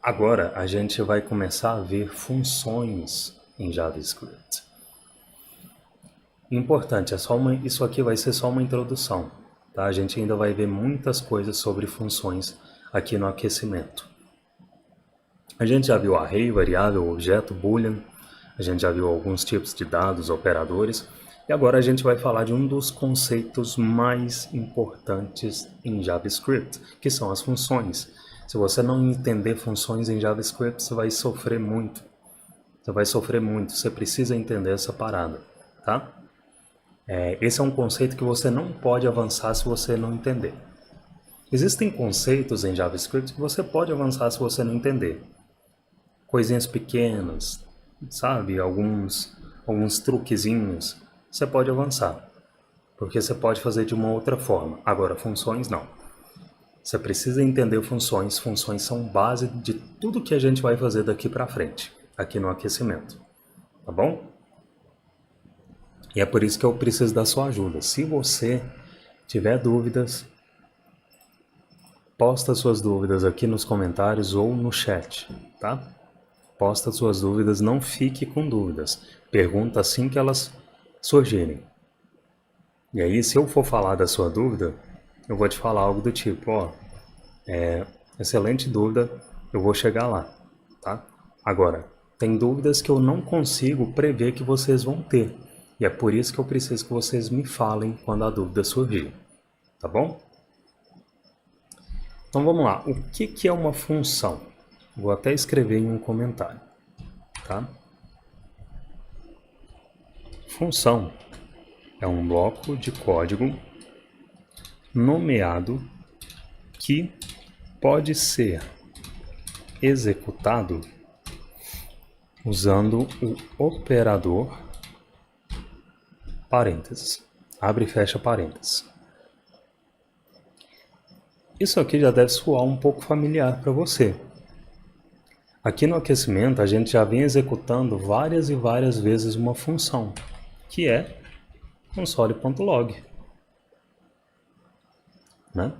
Agora a gente vai começar a ver funções em JavaScript. Importante, isso aqui vai ser só uma introdução, tá? A gente ainda vai ver muitas coisas sobre funções aqui no aquecimento. A gente já viu array, variável, objeto, boolean, a gente já viu alguns tipos de dados, operadores, e agora a gente vai falar de um dos conceitos mais importantes em JavaScript, que são as funções. Se você não entender funções em JavaScript, você vai sofrer muito. Você precisa entender essa parada, tá? Esse é um conceito que você não pode avançar se você não entender. Existem conceitos em JavaScript que você pode avançar se você não entender. Coisinhas pequenas, sabe? Alguns truquezinhos, você pode avançar. Porque você pode fazer de uma outra forma. Agora, funções não. Você precisa entender funções. Funções são base de tudo que a gente vai fazer daqui para frente, aqui no aquecimento. Tá bom? E é por isso que eu preciso da sua ajuda. Se você tiver dúvidas, posta suas dúvidas aqui nos comentários ou no chat, tá? Posta suas dúvidas, não fique com dúvidas. Pergunta assim que elas surgirem. E aí, se eu for falar da sua dúvida, eu vou te falar algo do tipo, excelente dúvida, eu vou chegar lá, tá? Agora, tem dúvidas que eu não consigo prever que vocês vão ter. E é por isso que eu preciso que vocês me falem quando a dúvida surgir, tá bom? Então vamos lá, o que é uma função? Vou até escrever em um comentário, tá? Função é um bloco de código nomeado que pode ser executado usando o operador parênteses, abre e fecha parênteses. Isso aqui já deve soar um pouco familiar para você. Aqui no aquecimento a gente já vem executando várias e várias vezes uma função, que é console.log. Né?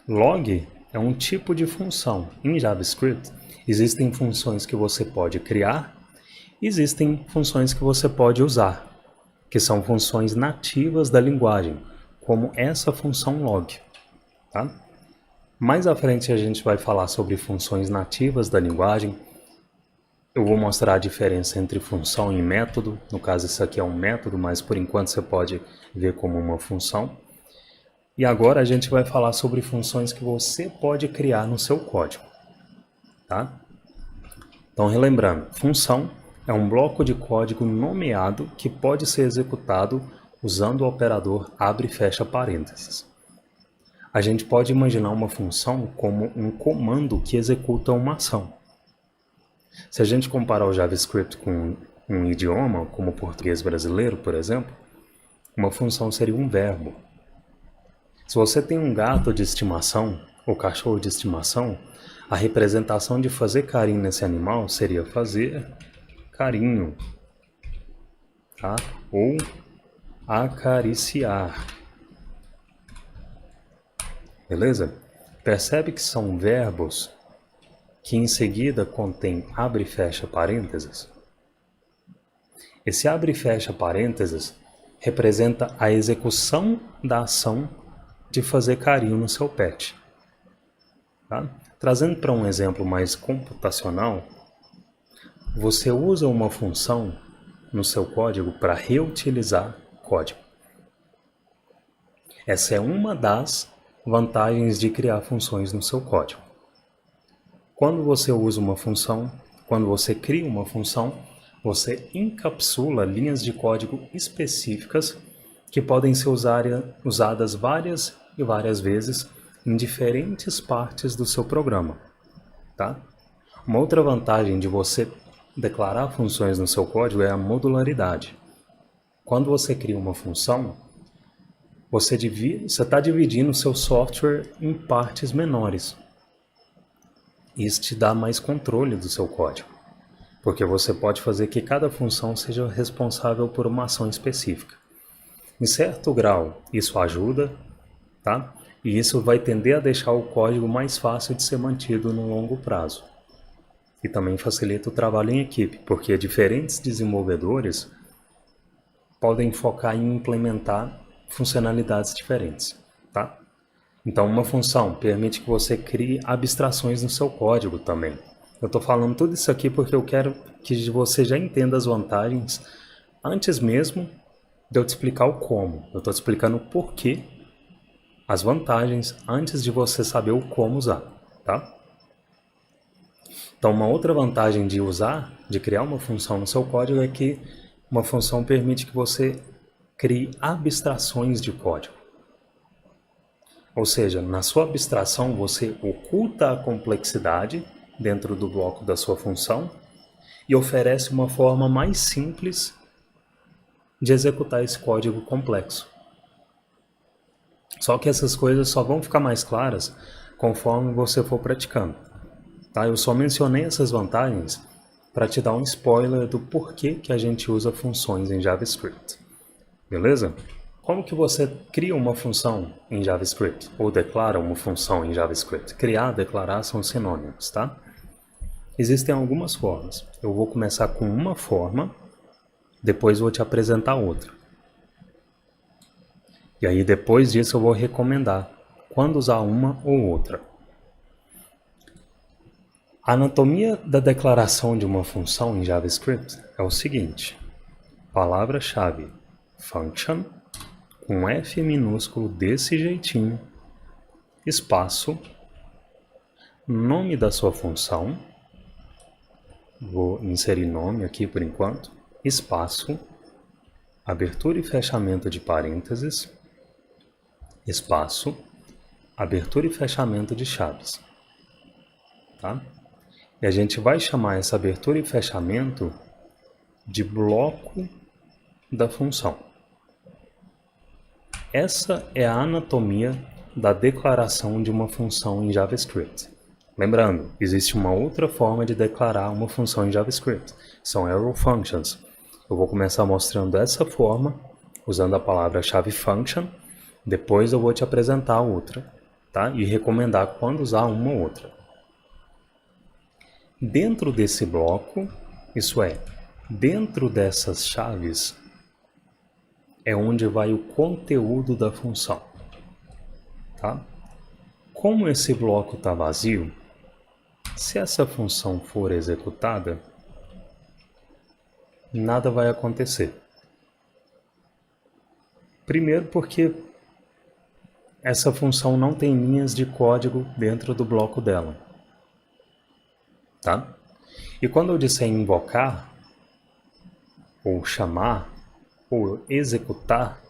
Log é um tipo de função. Em JavaScript existem funções que você pode criar, existem funções que você pode usar, que são funções nativas da linguagem, como essa função log. Tá? Mais à frente a gente vai falar sobre funções nativas da linguagem. Eu vou mostrar a diferença entre função e método. No caso, isso aqui é um método, mas por enquanto você pode ver como uma função. E agora a gente vai falar sobre funções que você pode criar no seu código. Tá? Então, relembrando, função é um bloco de código nomeado que pode ser executado usando o operador abre e fecha parênteses. A gente pode imaginar uma função como um comando que executa uma ação. Se a gente comparar o JavaScript com um idioma, como o português brasileiro, por exemplo, uma função seria um verbo. Se você tem um gato de estimação ou cachorro de estimação, a representação de fazer carinho nesse animal seria fazer carinho, tá? Ou acariciar. Beleza? Percebe que são verbos que em seguida contém abre e fecha parênteses? Esse abre e fecha parênteses representa a execução da ação de fazer carinho no seu pet. Tá? Trazendo para um exemplo mais computacional, você usa uma função no seu código para reutilizar código. Essa é uma das vantagens de criar funções no seu código. Quando você usa uma função, quando você cria uma função, você encapsula linhas de código específicas que podem ser usadas várias e várias vezes em diferentes partes do seu programa. Tá? Uma outra vantagem de você declarar funções no seu código é a modularidade. Quando você cria uma função, você está dividindo o seu software em partes menores. Isso te dá mais controle do seu código, porque você pode fazer que cada função seja responsável por uma ação específica. Em certo grau, isso ajuda, tá? E isso vai tender a deixar o código mais fácil de ser mantido no longo prazo. E também facilita o trabalho em equipe, porque diferentes desenvolvedores podem focar em implementar funcionalidades diferentes, tá? Então, uma função permite que você crie abstrações no seu código também. Eu estou falando tudo isso aqui porque eu quero que você já entenda as vantagens antes mesmo de eu te explicar o como. Eu estou te explicando o porquê, as vantagens, antes de você saber o como usar, tá? Então, uma outra vantagem de criar uma função no seu código é que uma função permite que você crie abstrações de código. Ou seja, na sua abstração você oculta a complexidade dentro do bloco da sua função e oferece uma forma mais simples de executar esse código complexo. Só que essas coisas só vão ficar mais claras conforme você for praticando. Tá? Eu só mencionei essas vantagens para te dar um spoiler do porquê que a gente usa funções em JavaScript. Beleza? Como que você cria uma função em JavaScript? Ou declara uma função em JavaScript? Criar, declarar são sinônimos, tá? Existem algumas formas. Eu vou começar com uma forma, depois vou te apresentar outra. E aí depois disso eu vou recomendar quando usar uma ou outra. A anatomia da declaração de uma função em JavaScript é o seguinte: palavra-chave function, com F minúsculo desse jeitinho, espaço, nome da sua função, vou inserir nome aqui por enquanto, espaço, abertura e fechamento de parênteses, espaço, abertura e fechamento de chaves, tá? E a gente vai chamar essa abertura e fechamento de bloco da função. Essa é a anatomia da declaração de uma função em JavaScript. Lembrando, existe uma outra forma de declarar uma função em JavaScript. São arrow functions. Eu vou começar mostrando essa forma, usando a palavra-chave function. Depois eu vou te apresentar a outra, tá? E recomendar quando usar uma ou outra. Dentro desse bloco, isso é, dentro dessas chaves, é onde vai o conteúdo da função, tá? Como esse bloco está vazio, se essa função for executada, nada vai acontecer. Primeiro porque essa função não tem linhas de código dentro do bloco dela, tá? E quando eu disser invocar, ou chamar, ou executar,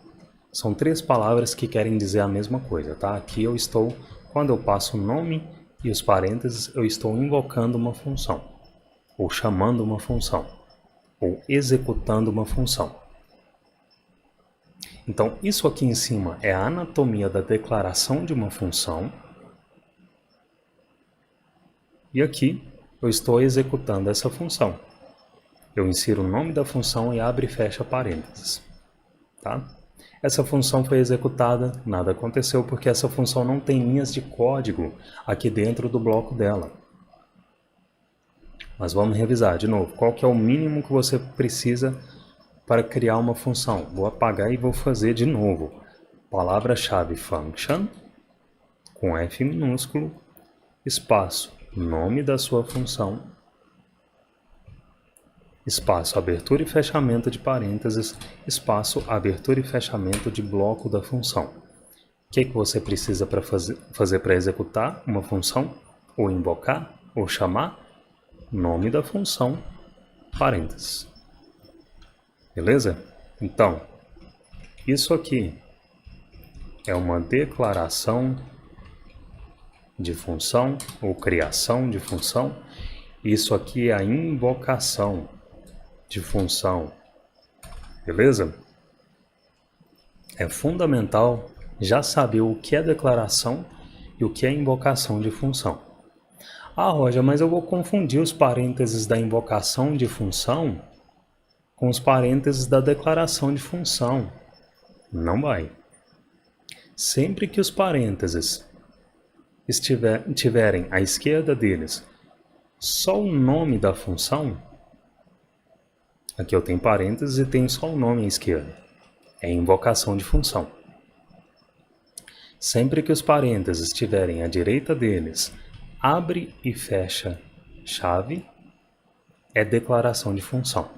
são três palavras que querem dizer a mesma coisa, tá? Aqui eu estou, quando eu passo o nome e os parênteses, eu estou invocando uma função, ou chamando uma função, ou executando uma função. Então, isso aqui em cima é a anatomia da declaração de uma função, e aqui eu estou executando essa função. Eu insiro o nome da função e abre e fecha parênteses, tá? Essa função foi executada, nada aconteceu porque essa função não tem linhas de código aqui dentro do bloco dela. Mas vamos revisar de novo. Qual que é o mínimo que você precisa para criar uma função? Vou apagar e vou fazer de novo. Palavra-chave function, com F minúsculo, espaço, nome da sua função, espaço, abertura e fechamento de parênteses, espaço, abertura e fechamento de bloco da função. O que você precisa para fazer para executar uma função? Ou invocar, ou chamar? Nome da função, parênteses. Beleza? Então, isso aqui é uma declaração de função, ou criação de função. Isso aqui é a invocação de função, beleza? É fundamental já saber o que é declaração e o que é invocação de função. Ah, Roger, mas eu vou confundir os parênteses da invocação de função com os parênteses da declaração de função. Não vai. Sempre que os parênteses tiverem à esquerda deles só o nome da função, aqui eu tenho parênteses e tenho só o nome à esquerda, é invocação de função. Sempre que os parênteses estiverem à direita deles, abre e fecha chave, é declaração de função.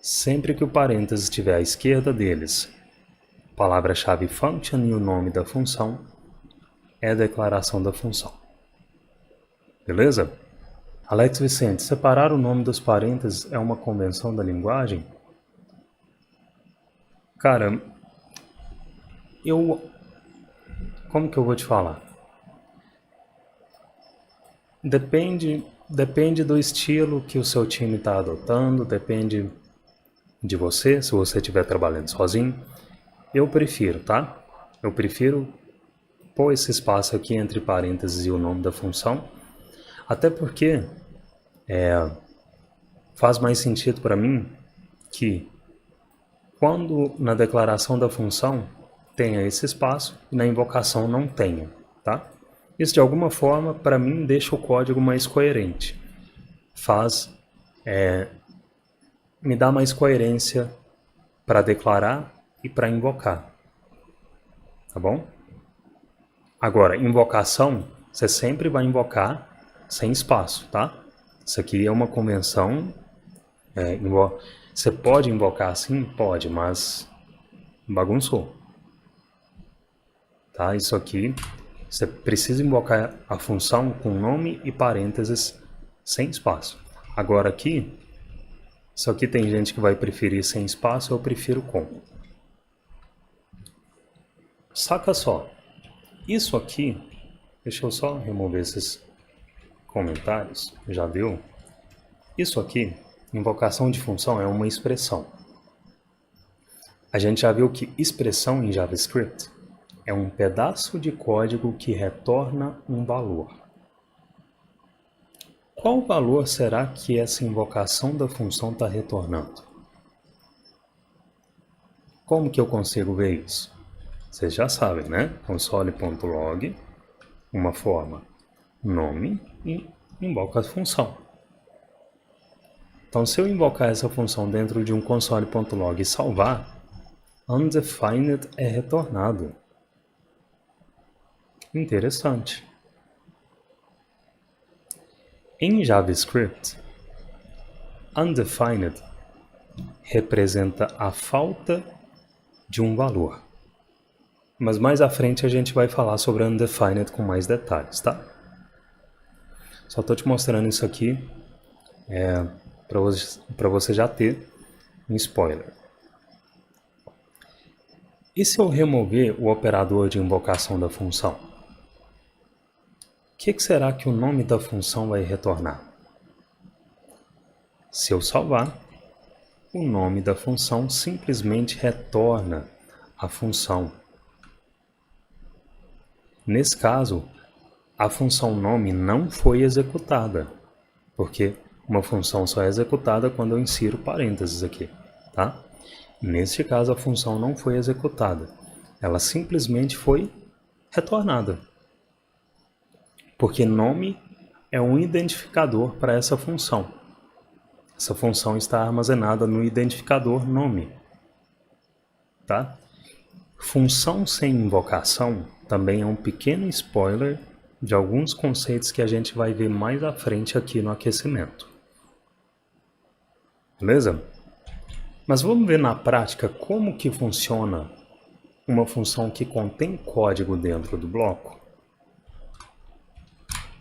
Sempre que o parênteses estiver à esquerda deles, palavra-chave function e o nome da função, é declaração da função. Beleza? Alex Vicente, separar o nome dos parênteses é uma convenção da linguagem? Cara, como que eu vou te falar? Depende do estilo que o seu time está adotando, depende de você, se você estiver trabalhando sozinho. Eu prefiro, tá? Eu prefiro pôr esse espaço aqui entre parênteses e o nome da função, até porque faz mais sentido para mim que quando na declaração da função tenha esse espaço e na invocação não tenha, tá? Isso de alguma forma para mim deixa o código mais coerente, me dá mais coerência para declarar e para invocar, tá bom? Agora, invocação, você sempre vai invocar sem espaço, tá? Isso aqui é uma convenção. Você pode invocar assim? Pode, mas bagunçou. Tá? Isso aqui, você precisa invocar a função com nome e parênteses sem espaço. Agora aqui, isso aqui tem gente que vai preferir sem espaço, eu prefiro com. Saca só. Isso aqui, deixa eu só remover esses comentários, já viu? Isso aqui, invocação de função é uma expressão. A gente já viu que expressão em JavaScript é um pedaço de código que retorna um valor. Qual valor será que essa invocação da função está retornando? Como que eu consigo ver isso? Vocês já sabem, né? Console.log, uma forma, nome e invoca a função. Então, se eu invocar essa função dentro de um console.log e salvar, undefined é retornado. Interessante. Em JavaScript, undefined representa a falta de um valor. Mas mais à frente a gente vai falar sobre undefined com mais detalhes, tá? Só estou te mostrando isso aqui para você já ter um spoiler. E se eu remover o operador de invocação da função? O que será que o nome da função vai retornar? Se eu salvar, o nome da função simplesmente retorna a função. Nesse caso, a função nome não foi executada, porque uma função só é executada quando eu insiro parênteses aqui, tá? Neste caso, a função não foi executada, ela simplesmente foi retornada, porque nome é um identificador para essa função. Essa função está armazenada no identificador nome, tá? Função sem invocação também é um pequeno spoiler de alguns conceitos que a gente vai ver mais à frente aqui no aquecimento. Beleza? Mas vamos ver na prática como que funciona uma função que contém código dentro do bloco.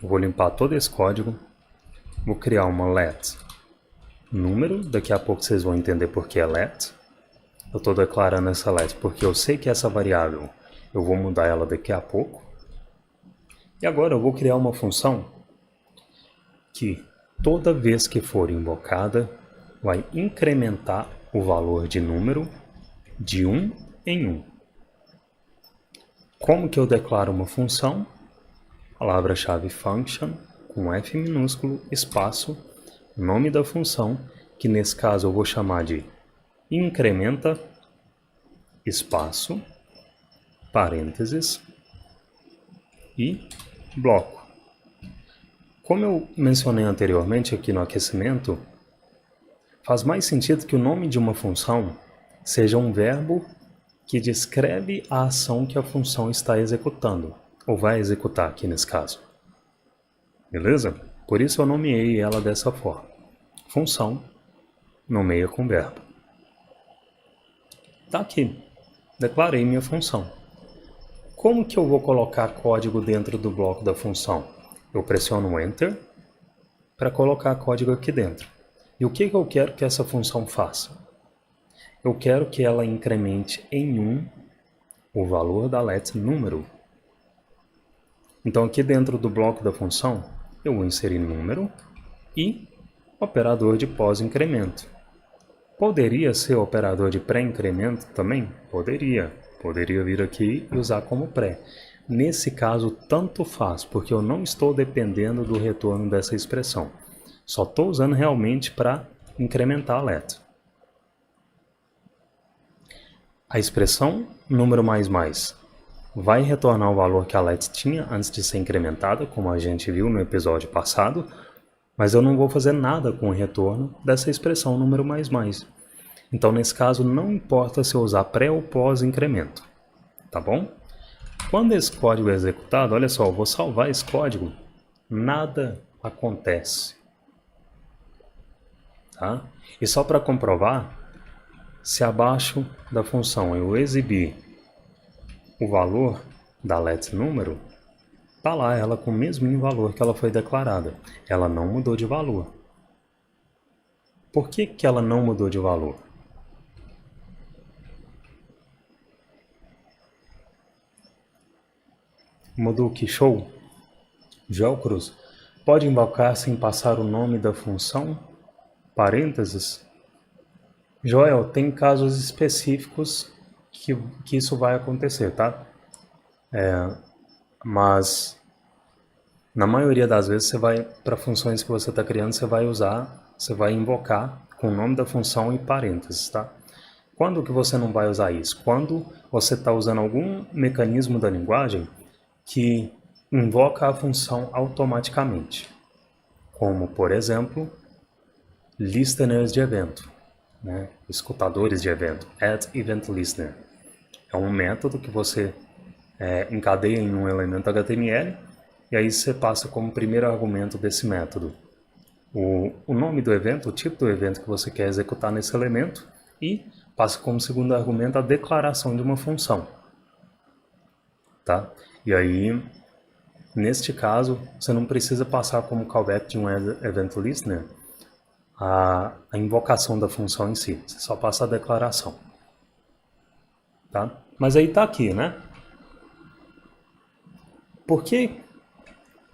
Eu vou limpar todo esse código, vou criar uma let número, daqui a pouco vocês vão entender por que é let. Eu estou declarando essa let porque eu sei que essa variável eu vou mudar ela daqui a pouco. E agora eu vou criar uma função que toda vez que for invocada vai incrementar o valor de número de 1 em 1. Como que eu declaro uma função? Palavra-chave function com F minúsculo, espaço, nome da função, que nesse caso eu vou chamar de incrementa, espaço, parênteses e bloco. Como eu mencionei anteriormente aqui no aquecimento, faz mais sentido que o nome de uma função seja um verbo que descreve a ação que a função está executando, ou vai executar aqui nesse caso. Beleza? Por isso eu nomeei ela dessa forma. Função nomeia com verbo. Tá aqui. Declarei minha função. Como que eu vou colocar código dentro do bloco da função? Eu pressiono Enter para colocar código aqui dentro. E o que eu quero que essa função faça? Eu quero que ela incremente em 1 o valor da let número. Então aqui dentro do bloco da função, eu vou inserir número e operador de pós-incremento. Poderia ser operador de pré-incremento também? Poderia. Poderia vir aqui e usar como pré. Nesse caso, tanto faz, porque eu não estou dependendo do retorno dessa expressão. Só estou usando realmente para incrementar a let. A expressão número mais mais vai retornar o valor que a let tinha antes de ser incrementada, como a gente viu no episódio passado, mas eu não vou fazer nada com o retorno dessa expressão número mais mais. Então, nesse caso, não importa se eu usar pré ou pós-incremento, tá bom? Quando esse código é executado, olha só, eu vou salvar esse código, nada acontece. Tá? E só para comprovar, se abaixo da função eu exibir o valor da let número, tá lá ela com o mesmo valor que ela foi declarada. Ela não mudou de valor. Por que que ela não mudou de valor? Mudou que show? Joel Cruz. Pode invocar sem passar o nome da função? Parênteses? Joel, tem casos específicos que isso vai acontecer, tá? Mas na maioria das vezes você vai, para funções que você está criando, você vai invocar com o nome da função e parênteses, tá? Quando que você não vai usar isso? Quando você está usando algum mecanismo da linguagem que invoca a função automaticamente, como, por exemplo, listeners de evento, né? Escutadores de evento, add event listener. É um método que você encadeia em um elemento HTML e aí você passa como primeiro argumento desse método o nome do evento, o tipo do evento que você quer executar nesse elemento e passa como segundo argumento a declaração de uma função. Tá? E aí, neste caso, você não precisa passar como callback de um event listener a invocação da função em si, você só passa a declaração. Tá? Mas aí está aqui, né? Por que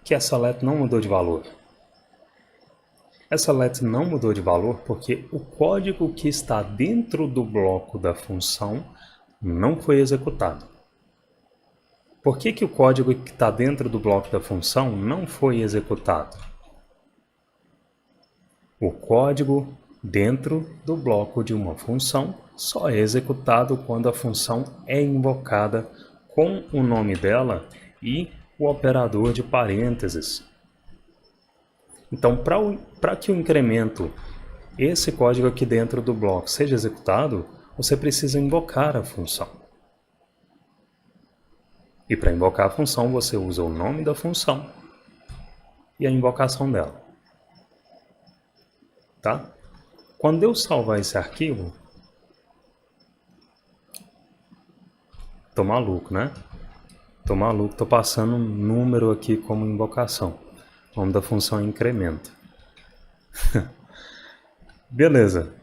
que essa let não mudou de valor? Essa let não mudou de valor porque o código que está dentro do bloco da função não foi executado. Por que que o código que está dentro do bloco da função não foi executado? O código dentro do bloco de uma função só é executado quando a função é invocada com o nome dela e o operador de parênteses. Então, para que o incremento, esse código aqui dentro do bloco, seja executado, você precisa invocar a função. E para invocar a função, você usa o nome da função e a invocação dela. Tá? Quando eu salvar esse arquivo, tô maluco, né? Tô maluco, tô passando um número aqui como invocação. O nome da função é incremento. Beleza.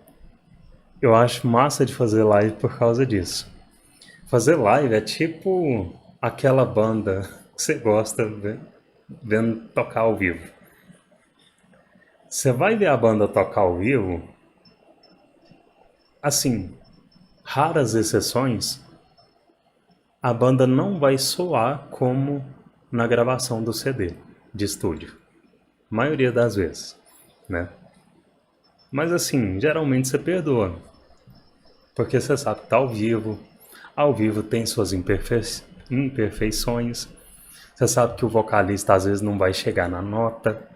Eu acho massa de fazer live por causa disso. Fazer live é tipo aquela banda que você gosta vendo tocar ao vivo. Você vai ver a banda tocar ao vivo, assim, raras exceções, a banda não vai soar como na gravação do CD de estúdio. Maioria das vezes, né? Mas assim, geralmente você perdoa. Porque você sabe que tá ao vivo, Ao vivo tem suas imperfeições. Você sabe que o vocalista às vezes não vai chegar na nota.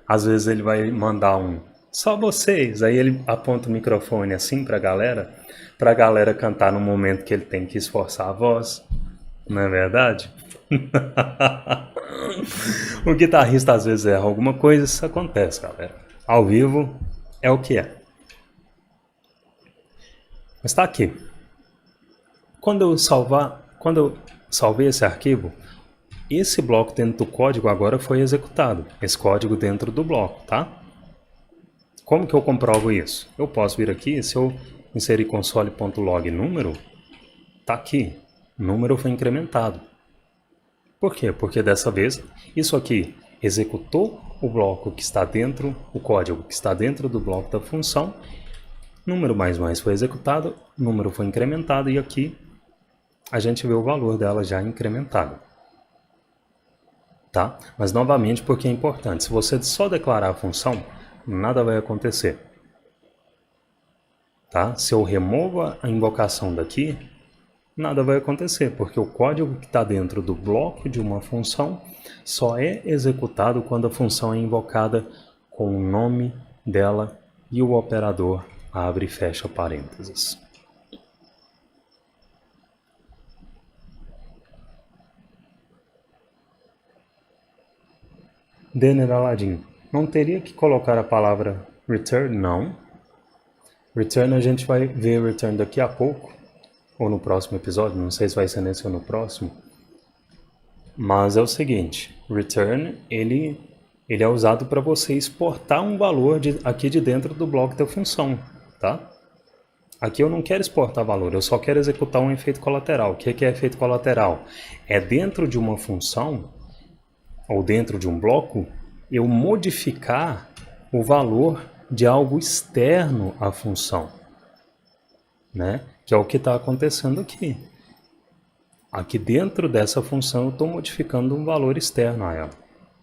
Às vezes ele vai mandar um só vocês. Aí ele aponta o microfone assim pra galera cantar no momento que ele tem que esforçar a voz. Não é verdade? O guitarrista às vezes erra alguma coisa, isso acontece, galera. Ao vivo é o que é. Mas tá aqui. Quando eu salvei esse arquivo, esse bloco dentro do código agora foi executado. Esse código dentro do bloco, tá? Como que eu comprovo isso? Eu posso vir aqui, se eu inserir console.log número, tá aqui. O número foi incrementado. Por quê? Porque dessa vez, isso aqui executou o bloco que está dentro, o código que está dentro do bloco da função, número mais foi executado, número foi incrementado e aqui a gente vê o valor dela já incrementado. Tá? Mas novamente, porque é importante, se você só declarar a função, nada vai acontecer. Tá? Se eu removo a invocação daqui, nada vai acontecer, porque o código que está dentro do bloco de uma função só é executado quando a função é invocada com o nome dela e o operador abre e fecha parênteses. Denner Aladdin, não teria que colocar a palavra return? Não. Return a gente vai ver return daqui a pouco, ou no próximo episódio, não sei se vai ser nesse ou no próximo. Mas é o seguinte, return ele é usado para você exportar um valor aqui de dentro do bloco da função, tá? Aqui eu não quero exportar valor, eu só quero executar um efeito colateral. O que é efeito colateral? É dentro de uma função, ou dentro de um bloco, eu modificar o valor de algo externo à função, né? Que é o que está acontecendo aqui. Aqui dentro dessa função eu estou modificando um valor externo a ela.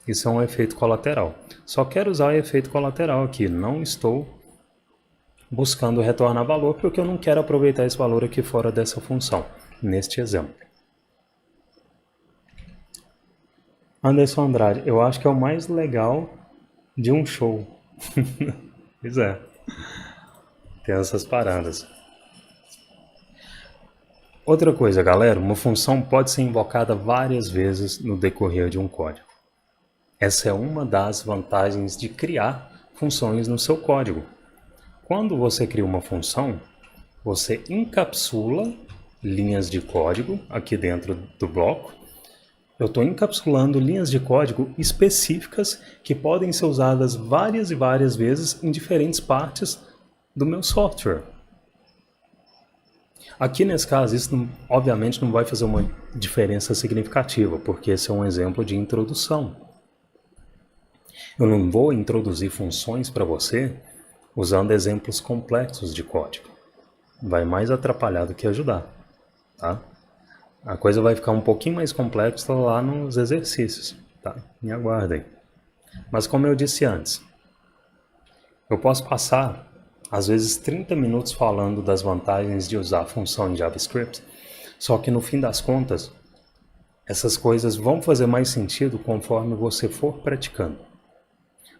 Isso é um efeito colateral. Só quero usar o efeito colateral aqui, não estou buscando retornar valor porque eu não quero aproveitar esse valor aqui fora dessa função, neste exemplo. Anderson Andrade, eu acho que é o mais legal de um show. Pois é, tem essas paradas. Outra coisa, galera, uma função pode ser invocada várias vezes no decorrer de um código. Essa é uma das vantagens de criar funções no seu código. Quando você cria uma função, você encapsula linhas de código aqui dentro do bloco. Eu estou encapsulando linhas de código específicas que podem ser usadas várias e várias vezes em diferentes partes do meu software. Aqui nesse caso, isso obviamente não vai fazer uma diferença significativa, porque esse é um exemplo de introdução. Eu não vou introduzir funções para você usando exemplos complexos de código. Vai mais atrapalhar do que ajudar, tá? A coisa vai ficar um pouquinho mais complexa lá nos exercícios, tá? Me aguardem. Mas como eu disse antes, eu posso passar às vezes 30 minutos falando das vantagens de usar a função em JavaScript, só que no fim das contas, essas coisas vão fazer mais sentido conforme você for praticando.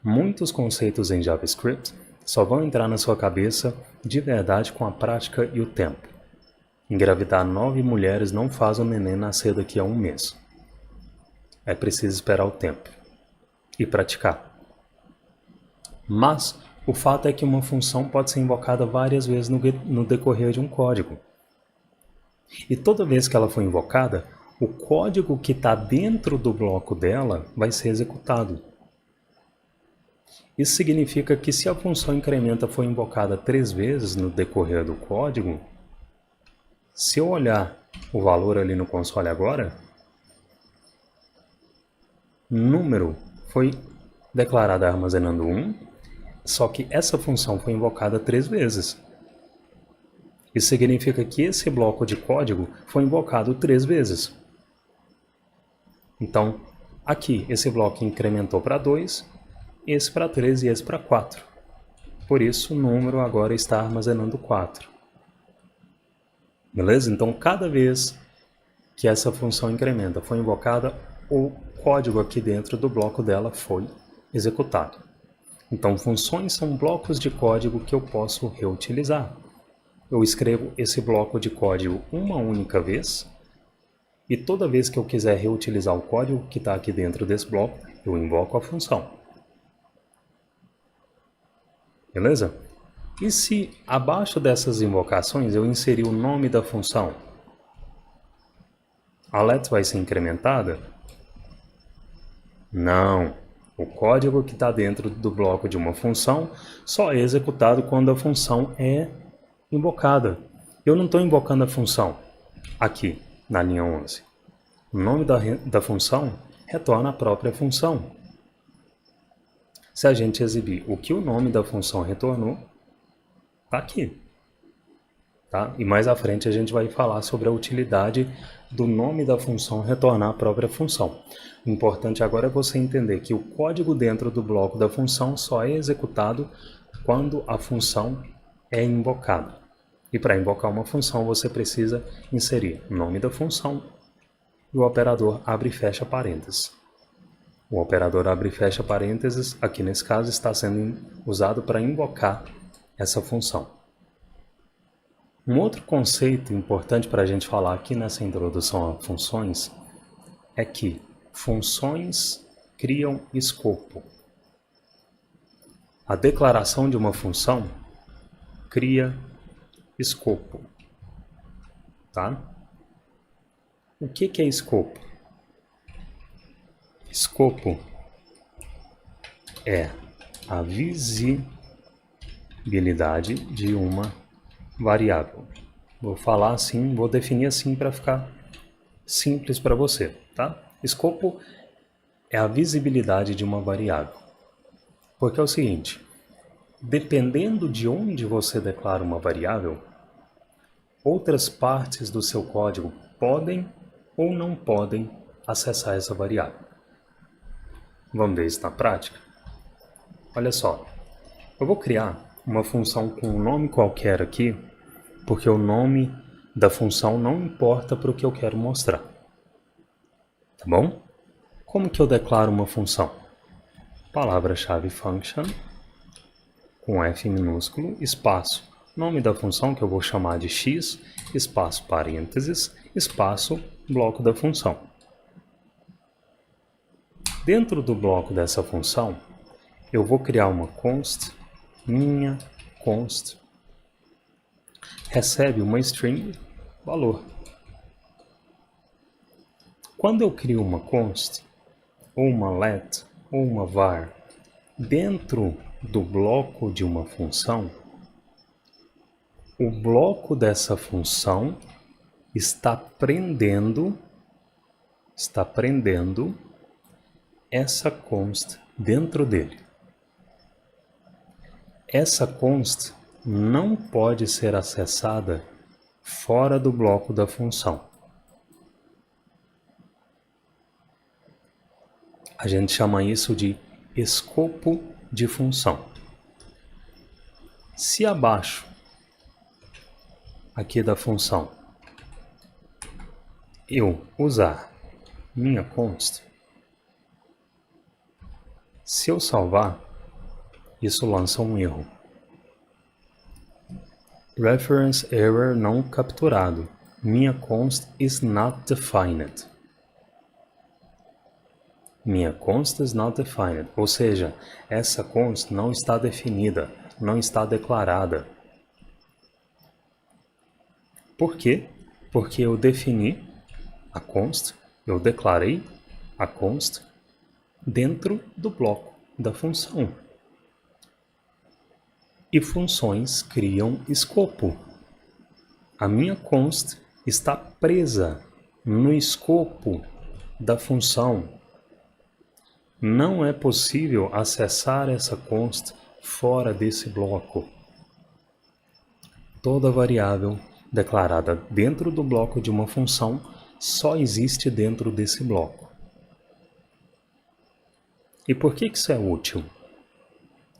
Muitos conceitos em JavaScript só vão entrar na sua cabeça de verdade com a prática e o tempo. Engravidar 9 mulheres não faz o neném nascer daqui a 1 mês. É preciso esperar o tempo e praticar. Mas o fato é que uma função pode ser invocada várias vezes no decorrer de um código. E toda vez que ela for invocada, o código que está dentro do bloco dela vai ser executado. Isso significa que se a função incrementa for invocada 3 vezes no decorrer do código, se eu olhar o valor ali no console agora, número foi declarado armazenando 1, só que essa função foi invocada 3 vezes. Isso significa que esse bloco de código foi invocado 3 vezes. Então, aqui esse bloco incrementou para 2, esse para 3 e esse para 4. Por isso o número agora está armazenando 4. Beleza? Então, cada vez que essa função incrementa foi invocada, o código aqui dentro do bloco dela foi executado. Então, funções são blocos de código que eu posso reutilizar. Eu escrevo esse bloco de código uma única vez, e toda vez que eu quiser reutilizar o código que está aqui dentro desse bloco, eu invoco a função. Beleza? E se abaixo dessas invocações eu inserir o nome da função, a let vai ser incrementada? Não. O código que está dentro do bloco de uma função só é executado quando a função é invocada. Eu não estou invocando a função aqui na linha 11. O nome da função retorna a própria função. Se a gente exibir o que o nome da função retornou, está aqui. Tá? E mais à frente a gente vai falar sobre a utilidade do nome da função retornar a própria função. O importante agora é você entender que o código dentro do bloco da função só é executado quando a função é invocada. E para invocar uma função você precisa inserir o nome da função e o operador abre e fecha parênteses. O operador abre e fecha parênteses, aqui nesse caso, está sendo usado para invocar essa função. Um outro conceito importante para a gente falar aqui nessa introdução a funções é que funções criam escopo. A declaração de uma função cria escopo. Tá? O que é escopo? Escopo é a visibilidade de uma variável. Vou falar assim, vou definir assim para ficar simples para você, tá? Escopo é a visibilidade de uma variável. Porque é o seguinte, dependendo de onde você declara uma variável, outras partes do seu código podem ou não podem acessar essa variável. Vamos ver isso na prática? Olha só, eu vou criar uma função com um nome qualquer aqui, porque o nome da função não importa para o que eu quero mostrar. Tá bom? Como que eu declaro uma função? Palavra-chave function, com F minúsculo, espaço, nome da função que eu vou chamar de x, espaço parênteses, espaço, bloco da função. Dentro do bloco dessa função, eu vou criar uma const, minha const, recebe uma string, valor. Quando eu crio uma const, ou uma let, ou uma var, dentro do bloco de uma função, o bloco dessa função está prendendo essa const dentro dele. Essa const não pode ser acessada fora do bloco da função. A gente chama isso de escopo de função. Se abaixo aqui da função eu usar minha const, se eu salvar, isso lança um erro. Reference error não capturado. Minha const is not defined. Minha const is not defined. Ou seja, essa const não está definida, não está declarada. Por quê? Porque eu defini a const, eu declarei a const dentro do bloco da função. E funções criam escopo. A minha const está presa no escopo da função. Não é possível acessar essa const fora desse bloco. Toda variável declarada dentro do bloco de uma função só existe dentro desse bloco. E por que isso é útil?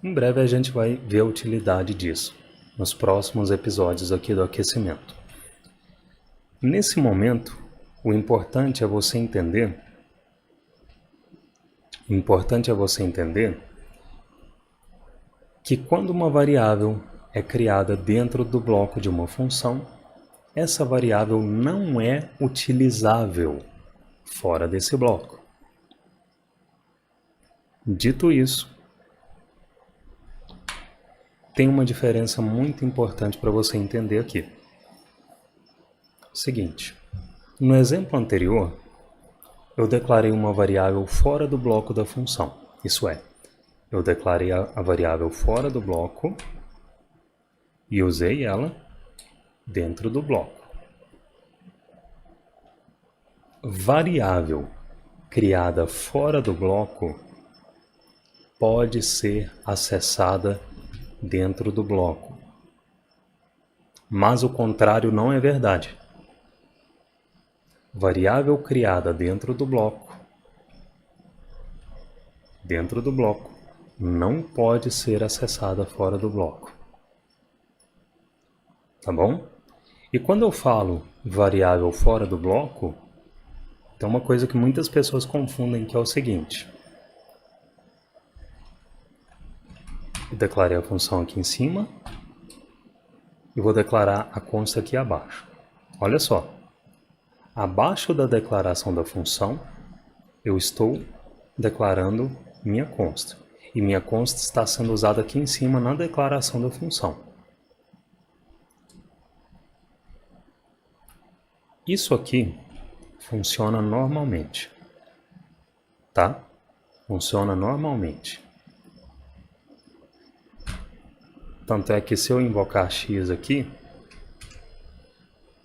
Em breve a gente vai ver a utilidade disso, nos próximos episódios aqui do aquecimento. Nesse momento, o importante é você entender que quando uma variável é criada dentro do bloco de uma função, essa variável não é utilizável fora desse bloco. Dito isso, tem uma diferença muito importante para você entender aqui. Seguinte, no exemplo anterior, eu declarei uma variável fora do bloco da função. Isso é, eu declarei a variável fora do bloco e usei ela dentro do bloco. Variável criada fora do bloco pode ser acessada dentro do bloco. Mas o contrário não é verdade. Variável criada dentro do bloco não pode ser acessada fora do bloco. Tá bom? E quando eu falo variável fora do bloco, tem uma coisa que muitas pessoas confundem, que é o seguinte. Eu declarei a função aqui em cima e vou declarar a consta aqui abaixo. Olha só. Abaixo da declaração da função, eu estou declarando minha consta. E minha consta está sendo usada aqui em cima na declaração da função. Isso aqui funciona normalmente, tá? Funciona normalmente. Tanto é que se eu invocar x aqui,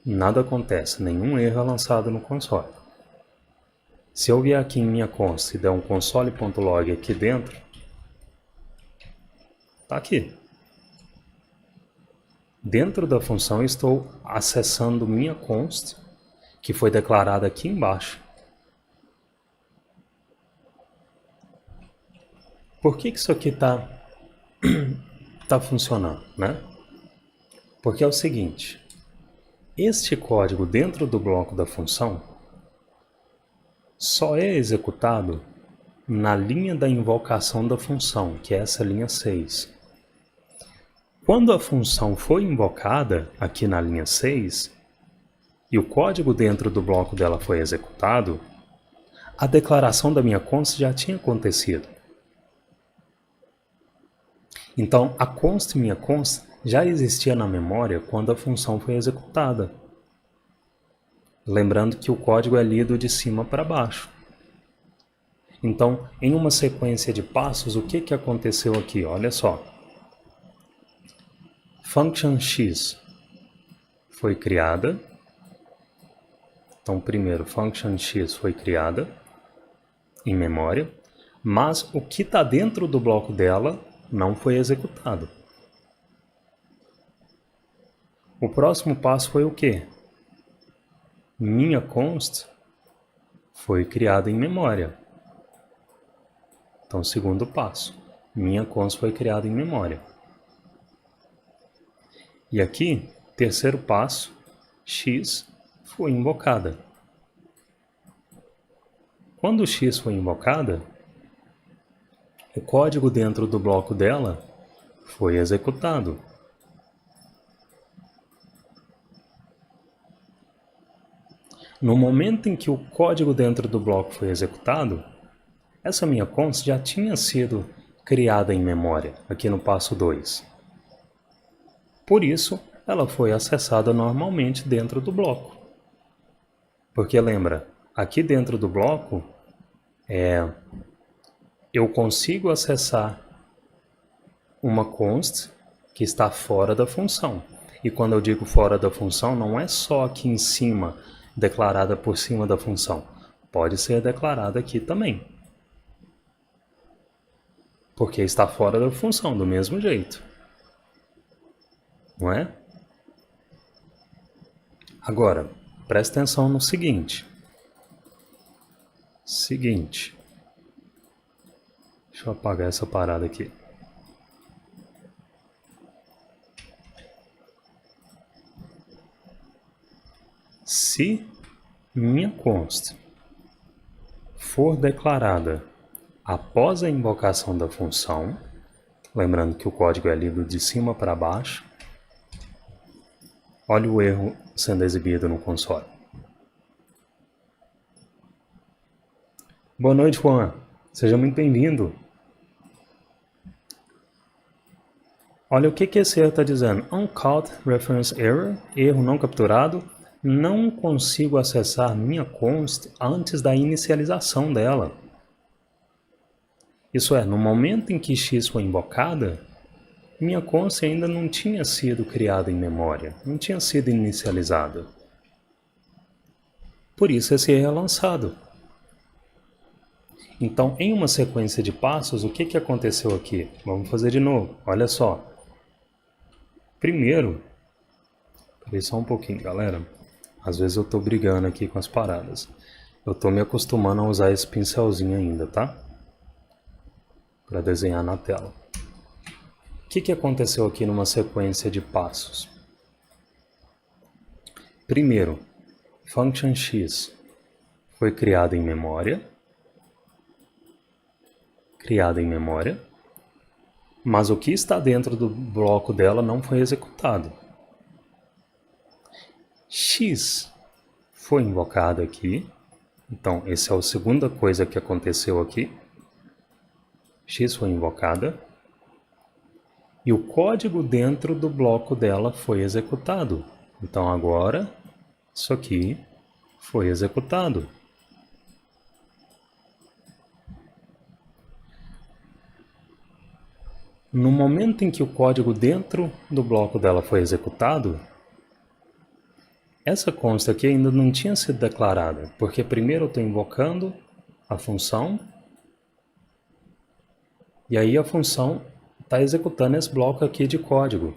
nada acontece, nenhum erro é lançado no console. Se eu vier aqui em minha consta e der um console.log aqui dentro, tá aqui. Dentro da função eu estou acessando minha const, que foi declarada aqui embaixo. Por que isso aqui tá funcionando, né? Porque é o seguinte, este código dentro do bloco da função só é executado na linha da invocação da função, que é essa linha 6. Quando a função foi invocada aqui na linha 6 e o código dentro do bloco dela foi executado, a declaração da minha const já tinha acontecido. Então, a const minha const já existia na memória quando a função foi executada. Lembrando que o código é lido de cima para baixo. Então, em uma sequência de passos, o que aconteceu aqui? Olha só. Function x foi criada. Então, primeiro, function x foi criada em memória, mas o que está dentro do bloco dela não foi executado. O próximo passo foi o quê? Minha const foi criada em memória. Então, segundo passo, minha const foi criada em memória. E aqui, terceiro passo, x foi invocada. Quando x foi invocada, o código dentro do bloco dela foi executado. No momento em que o código dentro do bloco foi executado, essa minha const já tinha sido criada em memória, aqui no passo 2. Por isso, ela foi acessada normalmente dentro do bloco. Porque lembra, aqui dentro do bloco, eu consigo acessar uma const que está fora da função. E quando eu digo fora da função, não é só aqui em cima, declarada por cima da função. Pode ser declarada aqui também. Porque está fora da função, do mesmo jeito. Não é? Agora, presta atenção no seguinte. Deixa eu apagar essa parada aqui. Se minha const for declarada após a invocação da função, lembrando que o código é lido de cima para baixo, olha o erro sendo exibido no console. Boa noite, Juan. Seja muito bem-vindo. Olha o que esse erro está dizendo. Uncaught reference error, erro não capturado. Não consigo acessar minha const antes da inicialização dela. Isso é, no momento em que x foi invocada, minha const ainda não tinha sido criada em memória, não tinha sido inicializada. Por isso esse erro é lançado. Então, em uma sequência de passos, o que aconteceu aqui? Vamos fazer de novo, olha só. Primeiro, peraí só um pouquinho, galera. Às vezes eu tô brigando aqui com as paradas. Eu tô me acostumando a usar esse pincelzinho ainda, tá? Para desenhar na tela. O que aconteceu aqui numa sequência de passos? Primeiro, function x foi criada em memória. Mas o que está dentro do bloco dela não foi executado. X foi invocado aqui. Então, essa é a segunda coisa que aconteceu aqui. X foi invocada. E o código dentro do bloco dela foi executado. Então, agora, isso aqui foi executado. No momento em que o código dentro do bloco dela foi executado, essa const aqui ainda não tinha sido declarada, porque primeiro eu estou invocando a função, e aí a função está executando esse bloco aqui de código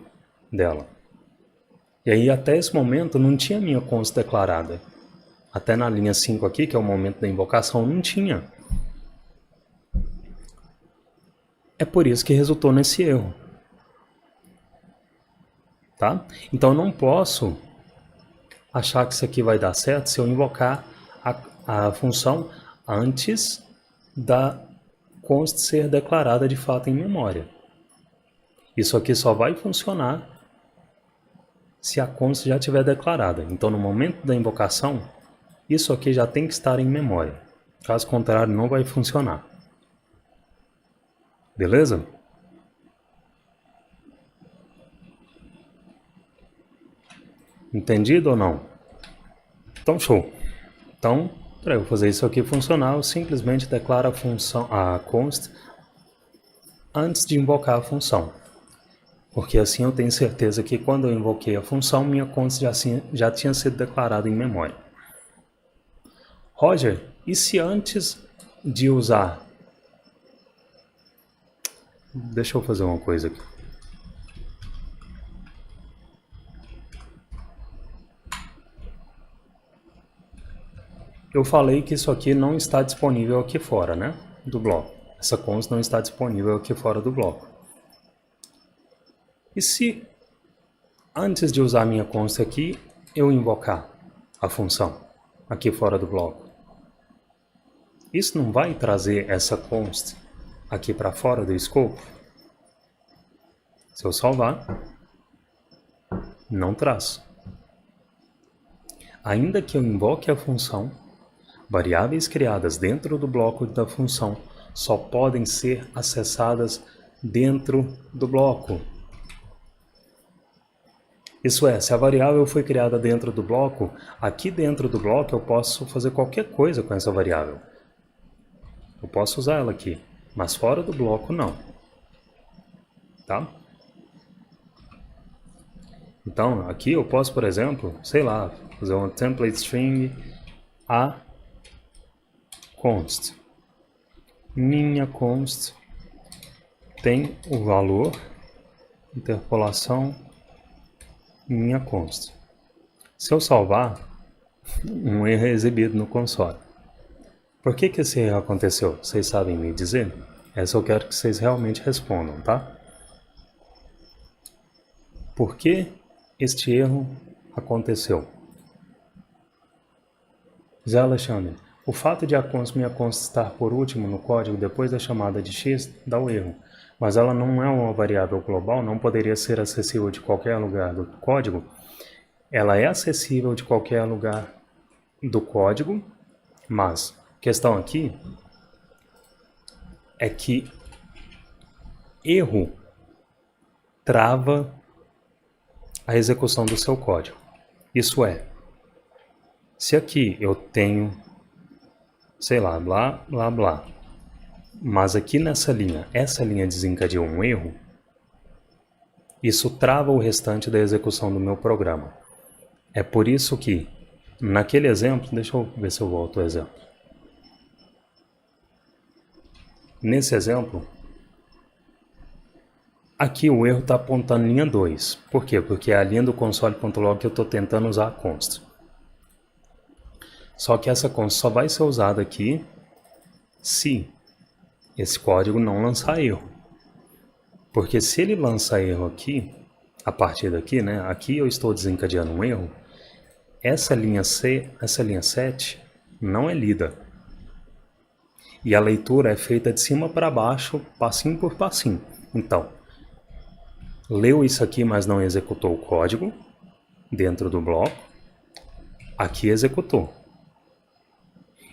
dela. E aí até esse momento não tinha minha const declarada. Até na linha 5 aqui, que é o momento da invocação, não tinha. É por isso que resultou nesse erro. Tá? Então eu não posso achar que isso aqui vai dar certo se eu invocar a função antes da const ser declarada de fato em memória. Isso aqui só vai funcionar se a const já estiver declarada. Então, no momento da invocação, isso aqui já tem que estar em memória. Caso contrário, não vai funcionar. Beleza? Entendido ou não? Então, show. Então, para eu fazer isso aqui funcionar, eu simplesmente declaro a const antes de invocar a função. Porque assim eu tenho certeza que quando eu invoquei a função, minha const já tinha sido declarada em memória. Roger, e se antes de usar... Deixa eu fazer uma coisa aqui. Eu falei que isso aqui não está disponível aqui fora, né? Do bloco. Essa const não está disponível aqui fora do bloco. E se antes de usar a minha const aqui, eu invocar a função aqui fora do bloco? Isso não vai trazer essa const aqui para fora do escopo? Se eu salvar, não traz. Ainda que eu invoque a função, variáveis criadas dentro do bloco da função só podem ser acessadas dentro do bloco. Isso é, se a variável foi criada dentro do bloco, aqui dentro do bloco eu posso fazer qualquer coisa com essa variável. Eu posso usar ela aqui, mas fora do bloco não. Tá? Então, aqui eu posso, por exemplo, sei lá, fazer uma template string a const. Minha const tem o valor, interpolação, minha const. Se eu salvar, um erro é exibido no console. Por que esse erro aconteceu? Vocês sabem me dizer? Essa eu quero que vocês realmente respondam, tá? Por que este erro aconteceu? Zé Alexandre, o fato de a const minha const estar por último no código depois da chamada de x dá o erro, mas ela não é uma variável global, não poderia ser acessível de qualquer lugar do código. Ela é acessível de qualquer lugar do código, mas a questão aqui é que erro trava a execução do seu código. Isso é, se aqui eu tenho, sei lá, blá, blá, blá, mas aqui nessa linha, essa linha desencadeou um erro, isso trava o restante da execução do meu programa. É por isso que, naquele exemplo, deixa eu ver se eu volto ao exemplo. Nesse exemplo, aqui o erro está apontando linha 2. Por quê? Porque é a linha do console.log que eu estou tentando usar a const. Só que essa const só vai ser usada aqui se esse código não lançar erro. Porque se ele lança erro aqui, a partir daqui, né? Aqui eu estou desencadeando um erro. Essa linha 7 não é lida. E a leitura é feita de cima para baixo, passinho por passinho. Então, leu isso aqui, mas não executou o código dentro do bloco. Aqui executou.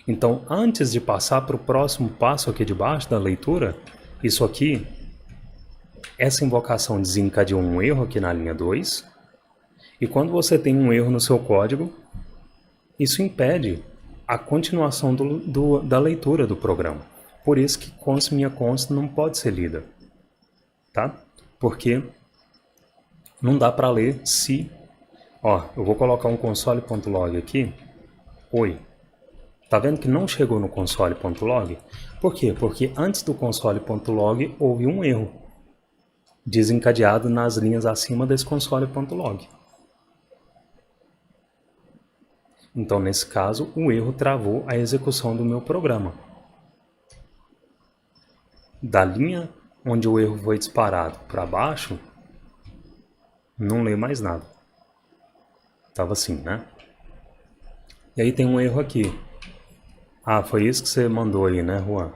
Então, antes de passar para o próximo passo aqui de baixo da leitura, isso aqui, essa invocação desencadeou um erro aqui na linha 2. E quando você tem um erro no seu código, isso impede a continuação da leitura do programa. Por isso que const minha const não pode ser lida. Tá? Porque não dá para ler se... Ó, eu vou colocar um console.log aqui. Oi. Tá vendo que não chegou no console.log? Por quê? Porque antes do console.log houve um erro desencadeado nas linhas acima desse console.log. Então, nesse caso, o erro travou a execução do meu programa. Da linha onde o erro foi disparado para baixo, não lê mais nada. Tava assim, né? E aí tem um erro aqui. Ah, foi isso que você mandou aí, né, Juan?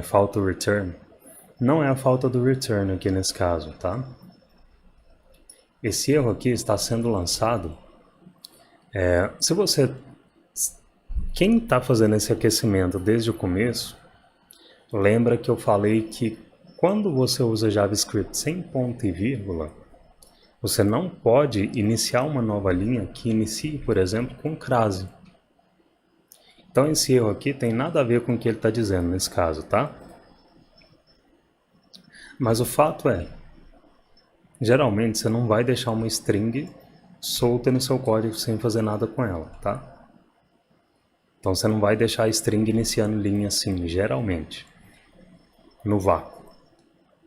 Falta o return. Não é a falta do return aqui nesse caso, tá? Esse erro aqui está sendo lançado. Se você... Quem está fazendo esse aquecimento desde o começo, lembra que eu falei que quando você usa JavaScript sem ponto e vírgula, você não pode iniciar uma nova linha que inicie, por exemplo, com crase. Então esse erro aqui tem nada a ver com o que ele está dizendo nesse caso, tá? Mas o fato é, geralmente você não vai deixar uma string solta no seu código sem fazer nada com ela, tá? Então você não vai deixar a string iniciando linha assim, geralmente, no vácuo.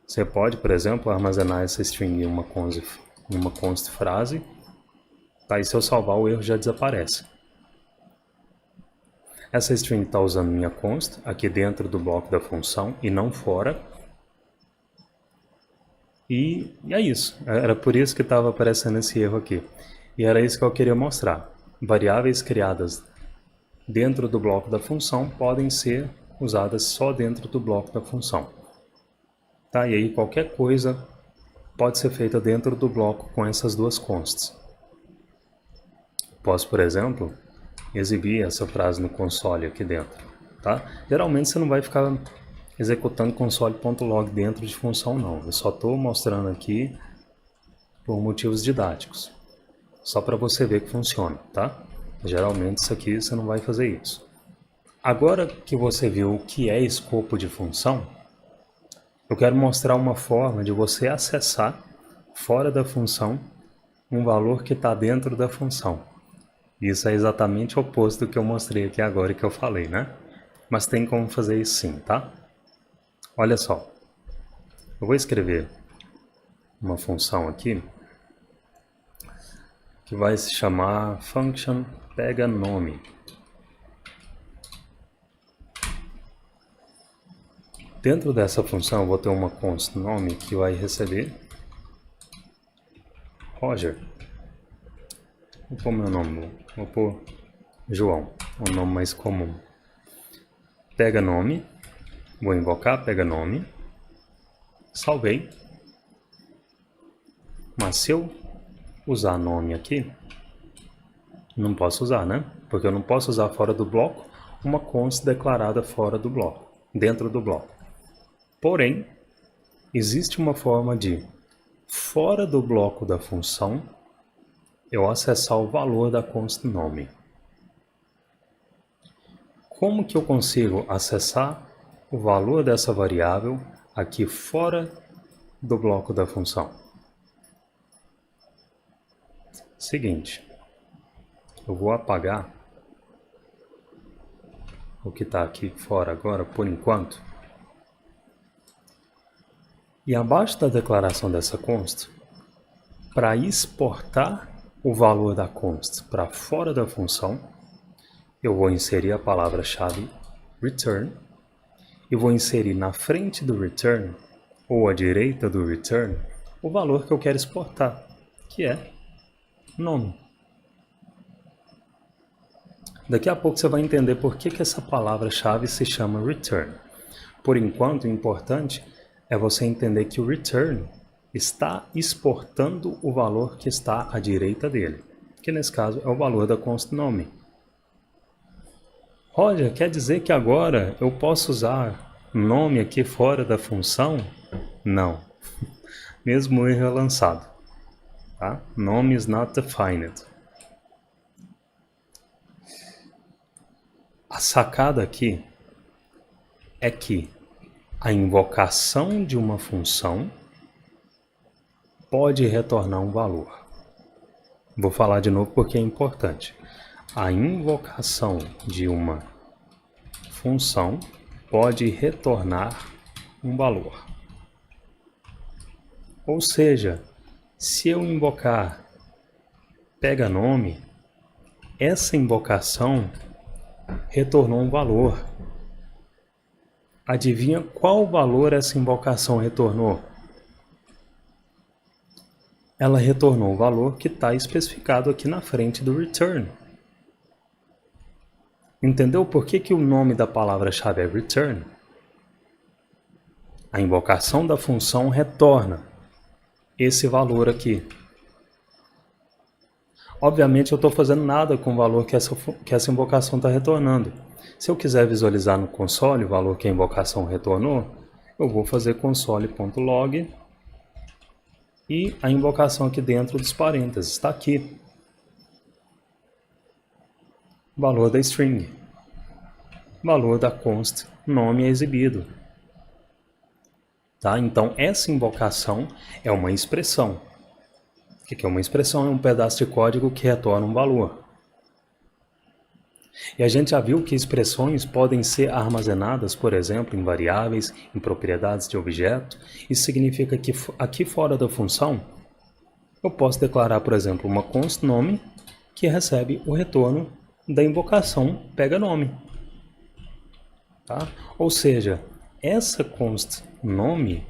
Você pode, por exemplo, armazenar essa string em uma const frase, tá? E se eu salvar, o erro já desaparece. Essa string está usando minha const aqui dentro do bloco da função e não fora. E é isso. Era por isso que estava aparecendo esse erro aqui. E era isso que eu queria mostrar. Variáveis criadas dentro do bloco da função podem ser usadas só dentro do bloco da função. Tá? E aí qualquer coisa pode ser feita dentro do bloco com essas duas consts. Posso, por exemplo, exibir essa frase no console aqui dentro. Tá? Geralmente você não vai ficar executando console.log dentro de função não. Eu só estou mostrando aqui por motivos didáticos. Só para você ver que funciona, tá? Geralmente isso aqui você não vai fazer isso. Agora que você viu o que é escopo de função, eu quero mostrar uma forma de você acessar fora da função um valor que está dentro da função. Isso é exatamente o oposto do que eu mostrei aqui agora e que eu falei, né? Mas tem como fazer isso sim, tá? Olha só, eu vou escrever uma função aqui que vai se chamar function pega nome. Dentro dessa função eu vou ter uma const nome que vai receber Roger. Vou pôr meu nome, vou pôr João, o nome mais comum. Pega nome, vou invocar pega nome, salvei. Mas se eu usar nome aqui, não posso usar, né? Porque eu não posso usar fora do bloco uma const declarada fora do bloco, dentro do bloco. Porém, existe uma forma de, fora do bloco da função, eu acessar o valor da const nome. Como que eu consigo acessar o valor dessa variável aqui fora do bloco da função? Seguinte, eu vou apagar o que está aqui fora agora, por enquanto. E abaixo da declaração dessa const, para exportar o valor da const para fora da função, eu vou inserir a palavra-chave return e vou inserir na frente do return, ou à direita do return, o valor que eu quero exportar, que é nome. Daqui a pouco você vai entender por que essa palavra-chave se chama return. Por enquanto, o importante é você entender que o return está exportando o valor que está à direita dele, que nesse caso é o valor da const nome. Roger, quer dizer que agora eu posso usar nome aqui fora da função? Não. Mesmo erro é lançado. Tá? Nome is not defined. A sacada aqui é que a invocação de uma função pode retornar um valor. Vou falar de novo porque é importante. A invocação de uma função pode retornar um valor. Ou seja, se eu invocar pega nome, essa invocação retornou um valor. Adivinha qual valor essa invocação retornou? Ela retornou o valor que está especificado aqui na frente do return. Entendeu por que o nome da palavra-chave é return? A invocação da função retorna esse valor aqui. Obviamente eu estou fazendo nada com o valor que essa invocação está retornando. Se eu quiser visualizar no console o valor que a invocação retornou, eu vou fazer console.log e a invocação aqui dentro dos parênteses está aqui. Valor da string. Valor da const nome é exibido. Tá? Então essa invocação é uma expressão. O que é uma expressão? É um pedaço de código que retorna um valor. E a gente já viu que expressões podem ser armazenadas, por exemplo, em variáveis, em propriedades de objeto. Isso significa que aqui fora da função, eu posso declarar, por exemplo, uma const nome que recebe o retorno da invocação pega nome. Tá? Ou seja, essa const nome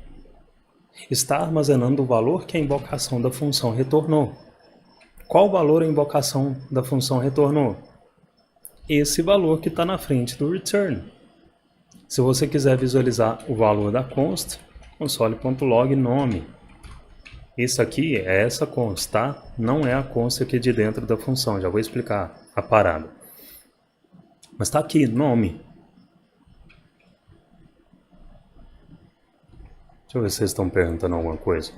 está armazenando o valor que a invocação da função retornou. Qual valor a invocação da função retornou? Esse valor que está na frente do return. Se você quiser visualizar o valor da const, console.log nome. Isso aqui é essa const, tá? Não é a const aqui de dentro da função, já vou explicar a parada. Mas está aqui, nome. Deixa eu ver se vocês estão perguntando alguma coisa.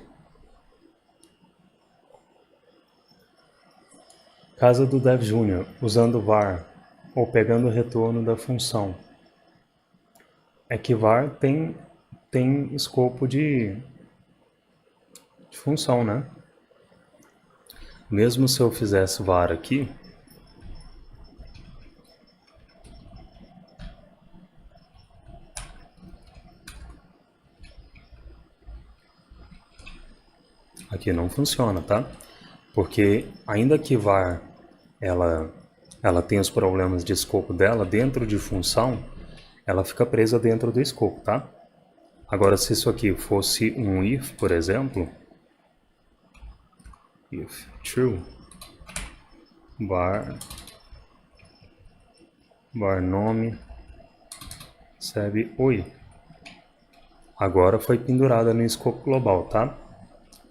Caso do Dev Júnior, usando var ou pegando o retorno da função. É que var tem escopo de função, né? Mesmo se eu fizesse var aqui, aqui não funciona, tá? Porque ainda que var ela tem os problemas de escopo dela dentro de função, ela fica presa dentro do escopo, tá? Agora, se isso aqui fosse um if, por exemplo, if true, var var nome, recebe oi. Agora foi pendurada no escopo global, tá?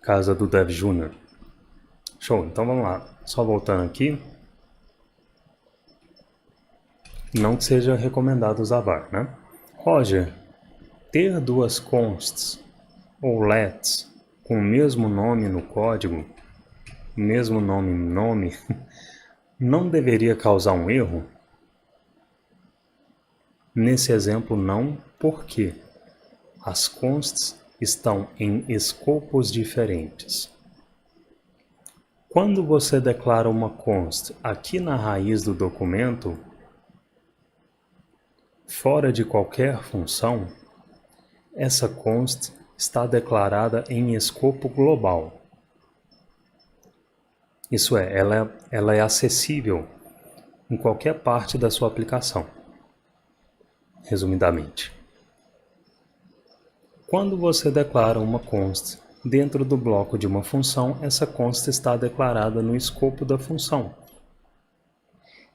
Casa do Dev Júnior. Show, então vamos lá. Só voltando aqui. Não que seja recomendado usar var, né? Roger, ter duas consts ou lets com o mesmo nome no código, mesmo nome, não deveria causar um erro? Nesse exemplo não, porque as consts estão em escopos diferentes. Quando você declara uma const aqui na raiz do documento, fora de qualquer função, essa const está declarada em escopo global. Isso é, ela é acessível em qualquer parte da sua aplicação. Resumidamente. Quando você declara uma const dentro do bloco de uma função, essa const está declarada no escopo da função.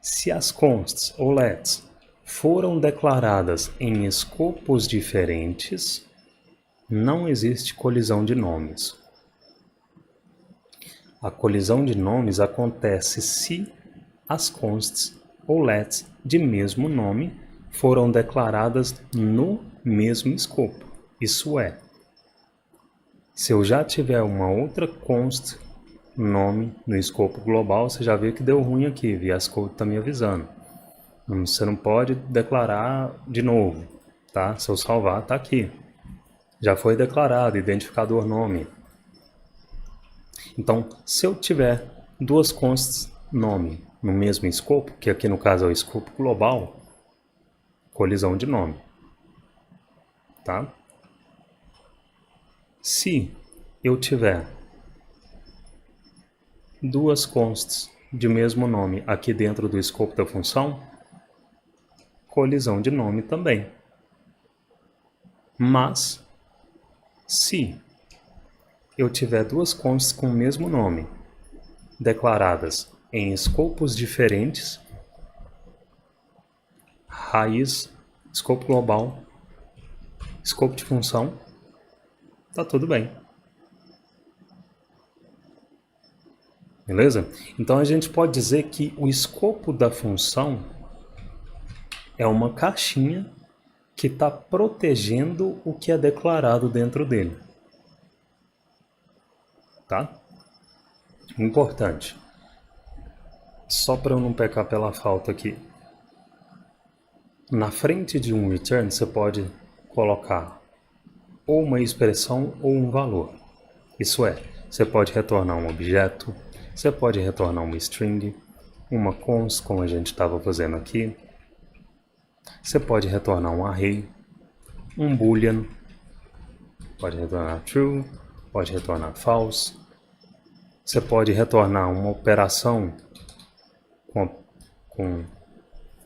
Se as consts ou lets foram declaradas em escopos diferentes, não existe colisão de nomes. A colisão de nomes acontece se as consts ou lets de mesmo nome foram declaradas no mesmo escopo. Isso é, se eu já tiver uma outra const nome no escopo global, você já viu que deu ruim aqui, VS Code está me avisando. Você não pode declarar de novo, tá? Se eu salvar, está aqui. Já foi declarado, identificador nome. Então, se eu tiver duas consts nome no mesmo escopo, que aqui no caso é o escopo global, colisão de nome, tá? Se eu tiver duas consts de mesmo nome aqui dentro do escopo da função, colisão de nome também. Mas, se eu tiver duas consts com o mesmo nome, declaradas em escopos diferentes, raiz, escopo global, escopo de função, tá tudo bem. Beleza? Então a gente pode dizer que o escopo da função é uma caixinha que está protegendo o que é declarado dentro dele. Tá? Importante. Só para eu não pecar pela falta aqui. Na frente de um return você pode colocar ou uma expressão ou um valor. Isso é, você pode retornar um objeto, você pode retornar uma string, uma const, como a gente estava fazendo aqui. Você pode retornar um array, um boolean, pode retornar true, pode retornar false. Você pode retornar uma operação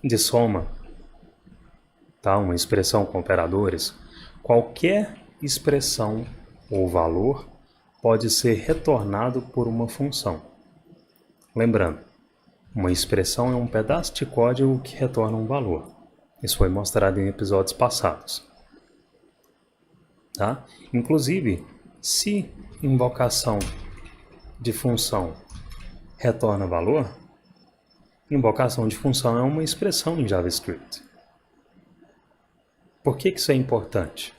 de soma, tá? Uma expressão com operadores. Qualquer expressão ou valor pode ser retornado por uma função. Lembrando, uma expressão é um pedaço de código que retorna um valor. Isso foi mostrado em episódios passados. Tá? Inclusive, se invocação de função retorna valor, invocação de função é uma expressão em JavaScript. Por que isso é importante?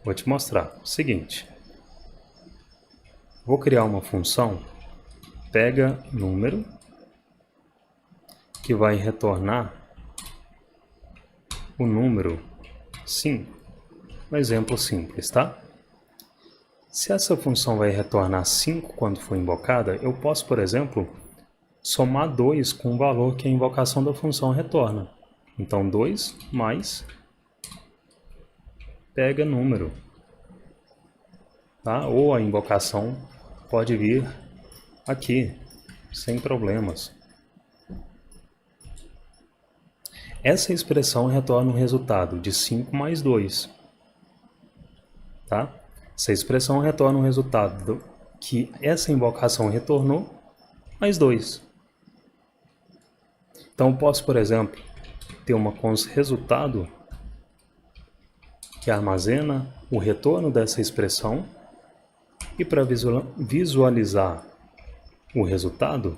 Vou te mostrar. Seguinte, vou criar uma função, pega número, que vai retornar o número 5. Um exemplo simples, tá? Se essa função vai retornar 5 quando for invocada, eu posso, por exemplo, somar 2 com o valor que a invocação da função retorna. Então, 2 mais pega número. Tá? Ou a invocação pode vir aqui, sem problemas. Essa expressão retorna um resultado de 5 mais 2. Tá? Essa expressão retorna um resultado que essa invocação retornou mais 2. Então eu posso, por exemplo, ter uma const resultado que armazena o retorno dessa expressão, e para visualizar o resultado,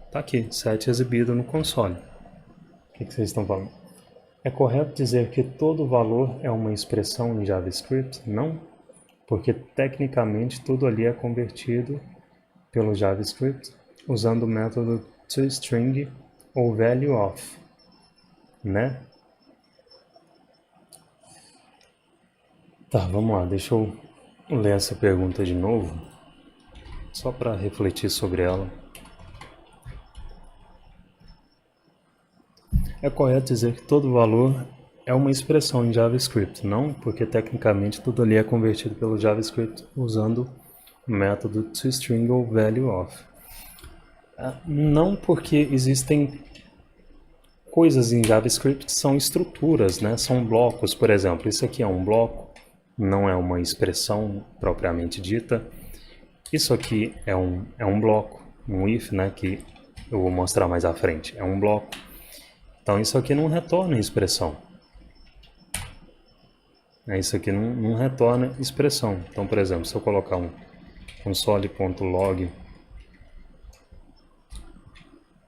está aqui, set exibido no console. O que vocês estão falando? É correto dizer que todo valor é uma expressão em JavaScript? Não, porque tecnicamente tudo ali é convertido pelo JavaScript usando o método toString ou valueOf, né? Tá, vamos lá, deixa eu ler essa pergunta de novo, só para refletir sobre ela. É correto dizer que todo valor é uma expressão em JavaScript? Não, porque tecnicamente tudo ali é convertido pelo JavaScript usando o método toString ou valueOf. Não, porque existem coisas em JavaScript que são estruturas, né? São blocos, por exemplo. Isso aqui é um bloco, não é uma expressão propriamente dita. Isso aqui é um bloco, um if, né? Que eu vou mostrar mais à frente. É um bloco. Então isso aqui não retorna expressão. Isso aqui não retorna expressão. Então, por exemplo, se eu colocar um console.log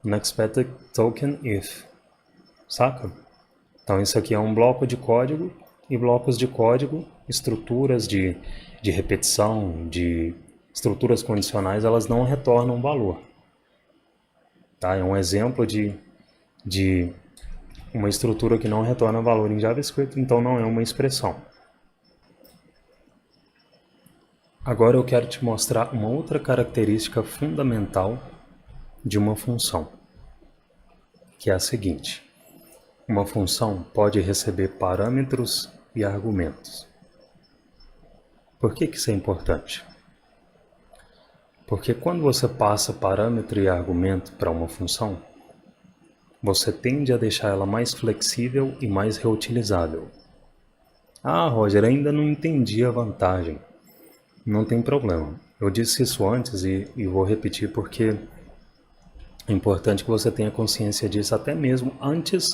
unexpected token if, saca? Então isso aqui é um bloco de código, e blocos de código, estruturas de repetição, de estruturas condicionais, elas não retornam valor. Tá? É um exemplo de uma estrutura que não retorna valor em JavaScript, então não é uma expressão. Agora eu quero te mostrar uma outra característica fundamental de uma função, que é a seguinte: uma função pode receber parâmetros e argumentos. Por que isso é importante? Porque quando você passa parâmetro e argumento para uma função, você tende a deixar ela mais flexível e mais reutilizável. Ah, Roger, ainda não entendi a vantagem. Não tem problema. Eu disse isso antes e vou repetir porque é importante que você tenha consciência disso até mesmo antes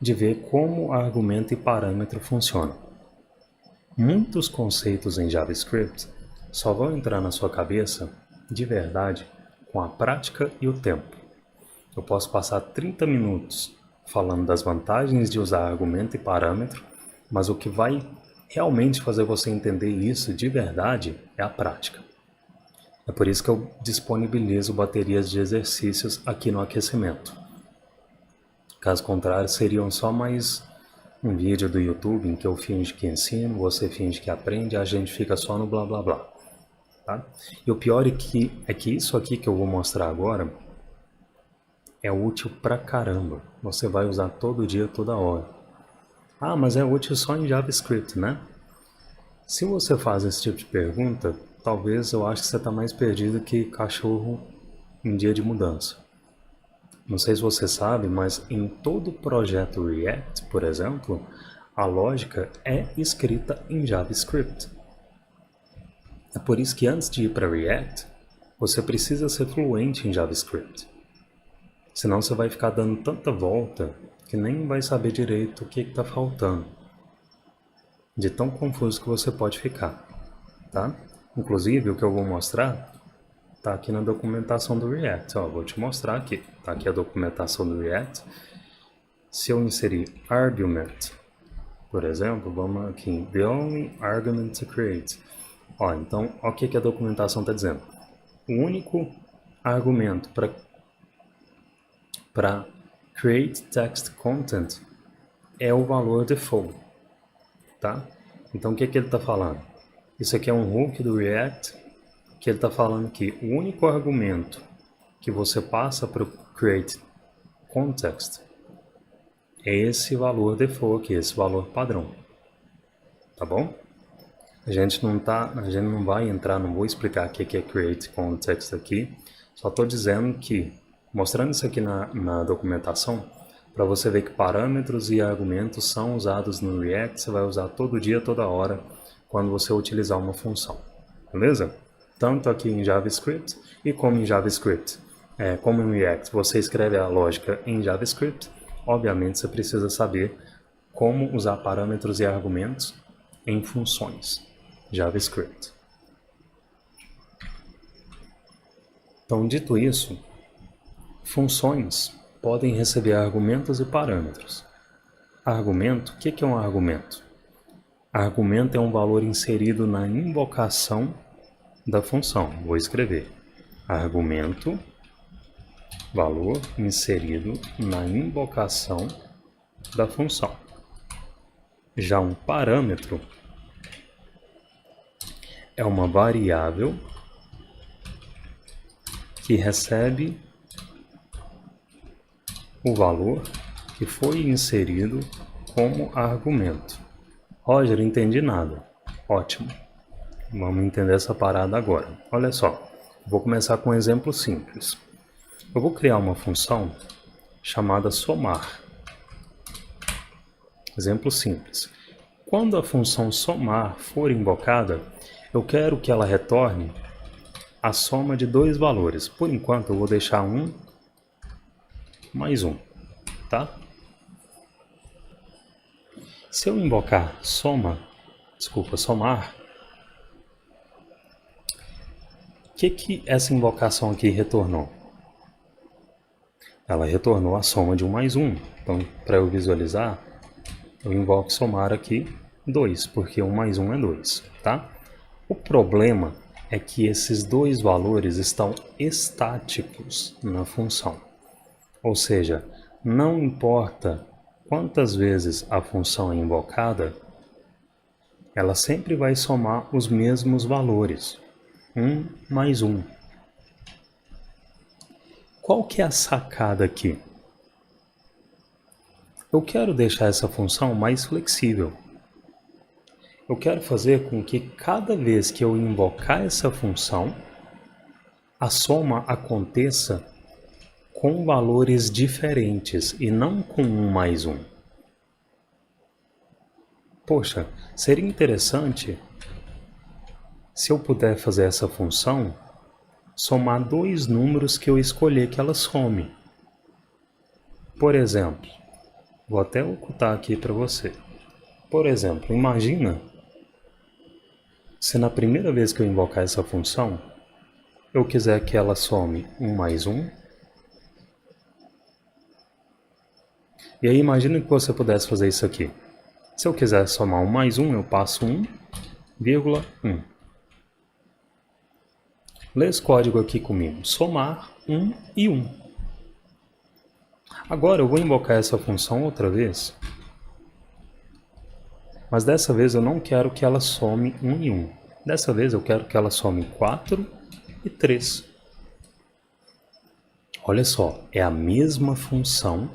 de ver como argumento e parâmetro funcionam. Muitos conceitos em JavaScript só vão entrar na sua cabeça de verdade com a prática e o tempo. Eu posso passar 30 minutos falando das vantagens de usar argumento e parâmetro, mas o que vai realmente fazer você entender isso de verdade é a prática. É por isso que eu disponibilizo baterias de exercícios aqui no aquecimento. Caso contrário, seriam só mais um vídeo do YouTube em que eu finge que ensino, você finge que aprende, a gente fica só no blá blá blá. Tá? E o pior é que isso aqui que eu vou mostrar agora é útil pra caramba. Você vai usar todo dia, toda hora. Ah, mas é útil só em JavaScript, né? Se você faz esse tipo de pergunta, talvez eu acho que você está mais perdido que cachorro em dia de mudança. Não sei se você sabe, mas em todo projeto React, por exemplo, a lógica é escrita em JavaScript. É por isso que antes de ir para React, você precisa ser fluente em JavaScript. Senão você vai ficar dando tanta volta que nem vai saber direito o que está faltando. De tão confuso que você pode ficar, tá? Inclusive, o que eu vou mostrar está aqui na documentação do React. Ó, vou te mostrar aqui. Está aqui a documentação do React. Se eu inserir argument, por exemplo, vamos aqui em the only argument to create. Ó, então, o que a documentação está dizendo? O único argumento para create text content é o valor default, tá? Então, o que ele está falando? Isso aqui é um hook do React, que ele está falando que o único argumento que você passa para o create context é esse valor default aqui, esse valor padrão, tá bom? A gente não vai entrar, não vou explicar o que é create context aqui, só estou dizendo que, mostrando isso aqui na documentação, para você ver que parâmetros e argumentos são usados no React, você vai usar todo dia, toda hora, quando você utilizar uma função, beleza? Tanto aqui em JavaScript e como em JavaScript como no React você escreve a lógica em JavaScript, obviamente você precisa saber como usar parâmetros e argumentos em funções JavaScript. Então, dito isso, funções podem receber argumentos e parâmetros. Argumento, o que é um argumento? Argumento é um valor inserido na invocação da função. Vou escrever argumento, valor inserido na invocação da função. Já um parâmetro é uma variável que recebe o valor que foi inserido como argumento. Roger, entendi nada. Ótimo. Vamos entender essa parada agora. Olha só, vou começar com um exemplo simples. Eu vou criar uma função chamada somar. Exemplo simples. Quando a função somar for invocada, eu quero que ela retorne a soma de dois valores. Por enquanto eu vou deixar 1 mais 1, tá? Se eu invocar somar, o que essa invocação aqui retornou? Ela retornou a soma de 1 mais 1. Então, para eu visualizar, eu invoco somar aqui 2, porque 1 mais 1 é 2, tá? O problema é que esses dois valores estão estáticos na função. Ou seja, não importa quantas vezes a função é invocada, ela sempre vai somar os mesmos valores. 1 mais 1. Qual que é a sacada aqui? Eu quero deixar essa função mais flexível. Eu quero fazer com que cada vez que eu invocar essa função, a soma aconteça com valores diferentes e não com 1 mais 1. Poxa, seria interessante se eu puder fazer essa função somar dois números que eu escolher que ela some. Por exemplo, vou até ocultar aqui para você. Por exemplo, imagina se na primeira vez que eu invocar essa função, eu quiser que ela some 1 mais 1. E aí imagina que você pudesse fazer isso aqui. Se eu quiser somar 1 mais 1, eu passo 1,1. Lê esse código aqui comigo. Somar 1 e 1. Agora eu vou invocar essa função outra vez. Mas dessa vez eu não quero que ela some 1 e 1. Dessa vez eu quero que ela some 4 e 3. Olha só, é a mesma função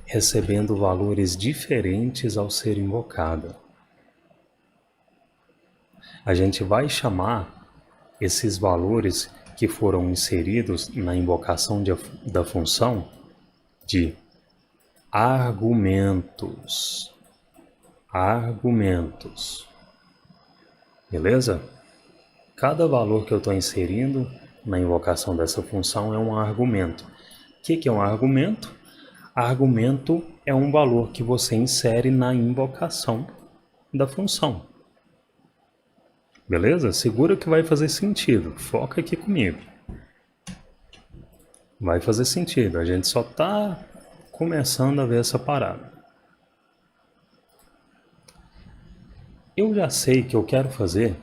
recebendo valores diferentes ao ser invocada. A gente vai chamar esses valores que foram inseridos na invocação da função de argumentos. Argumentos. Beleza? Cada valor que eu estou inserindo na invocação dessa função é um argumento. O que é um argumento? Argumento é um valor que você insere na invocação da função. Beleza? Segura que vai fazer sentido. Foca aqui comigo. Vai fazer sentido. A gente só está começando a ver essa parada. Eu já sei que eu quero fazer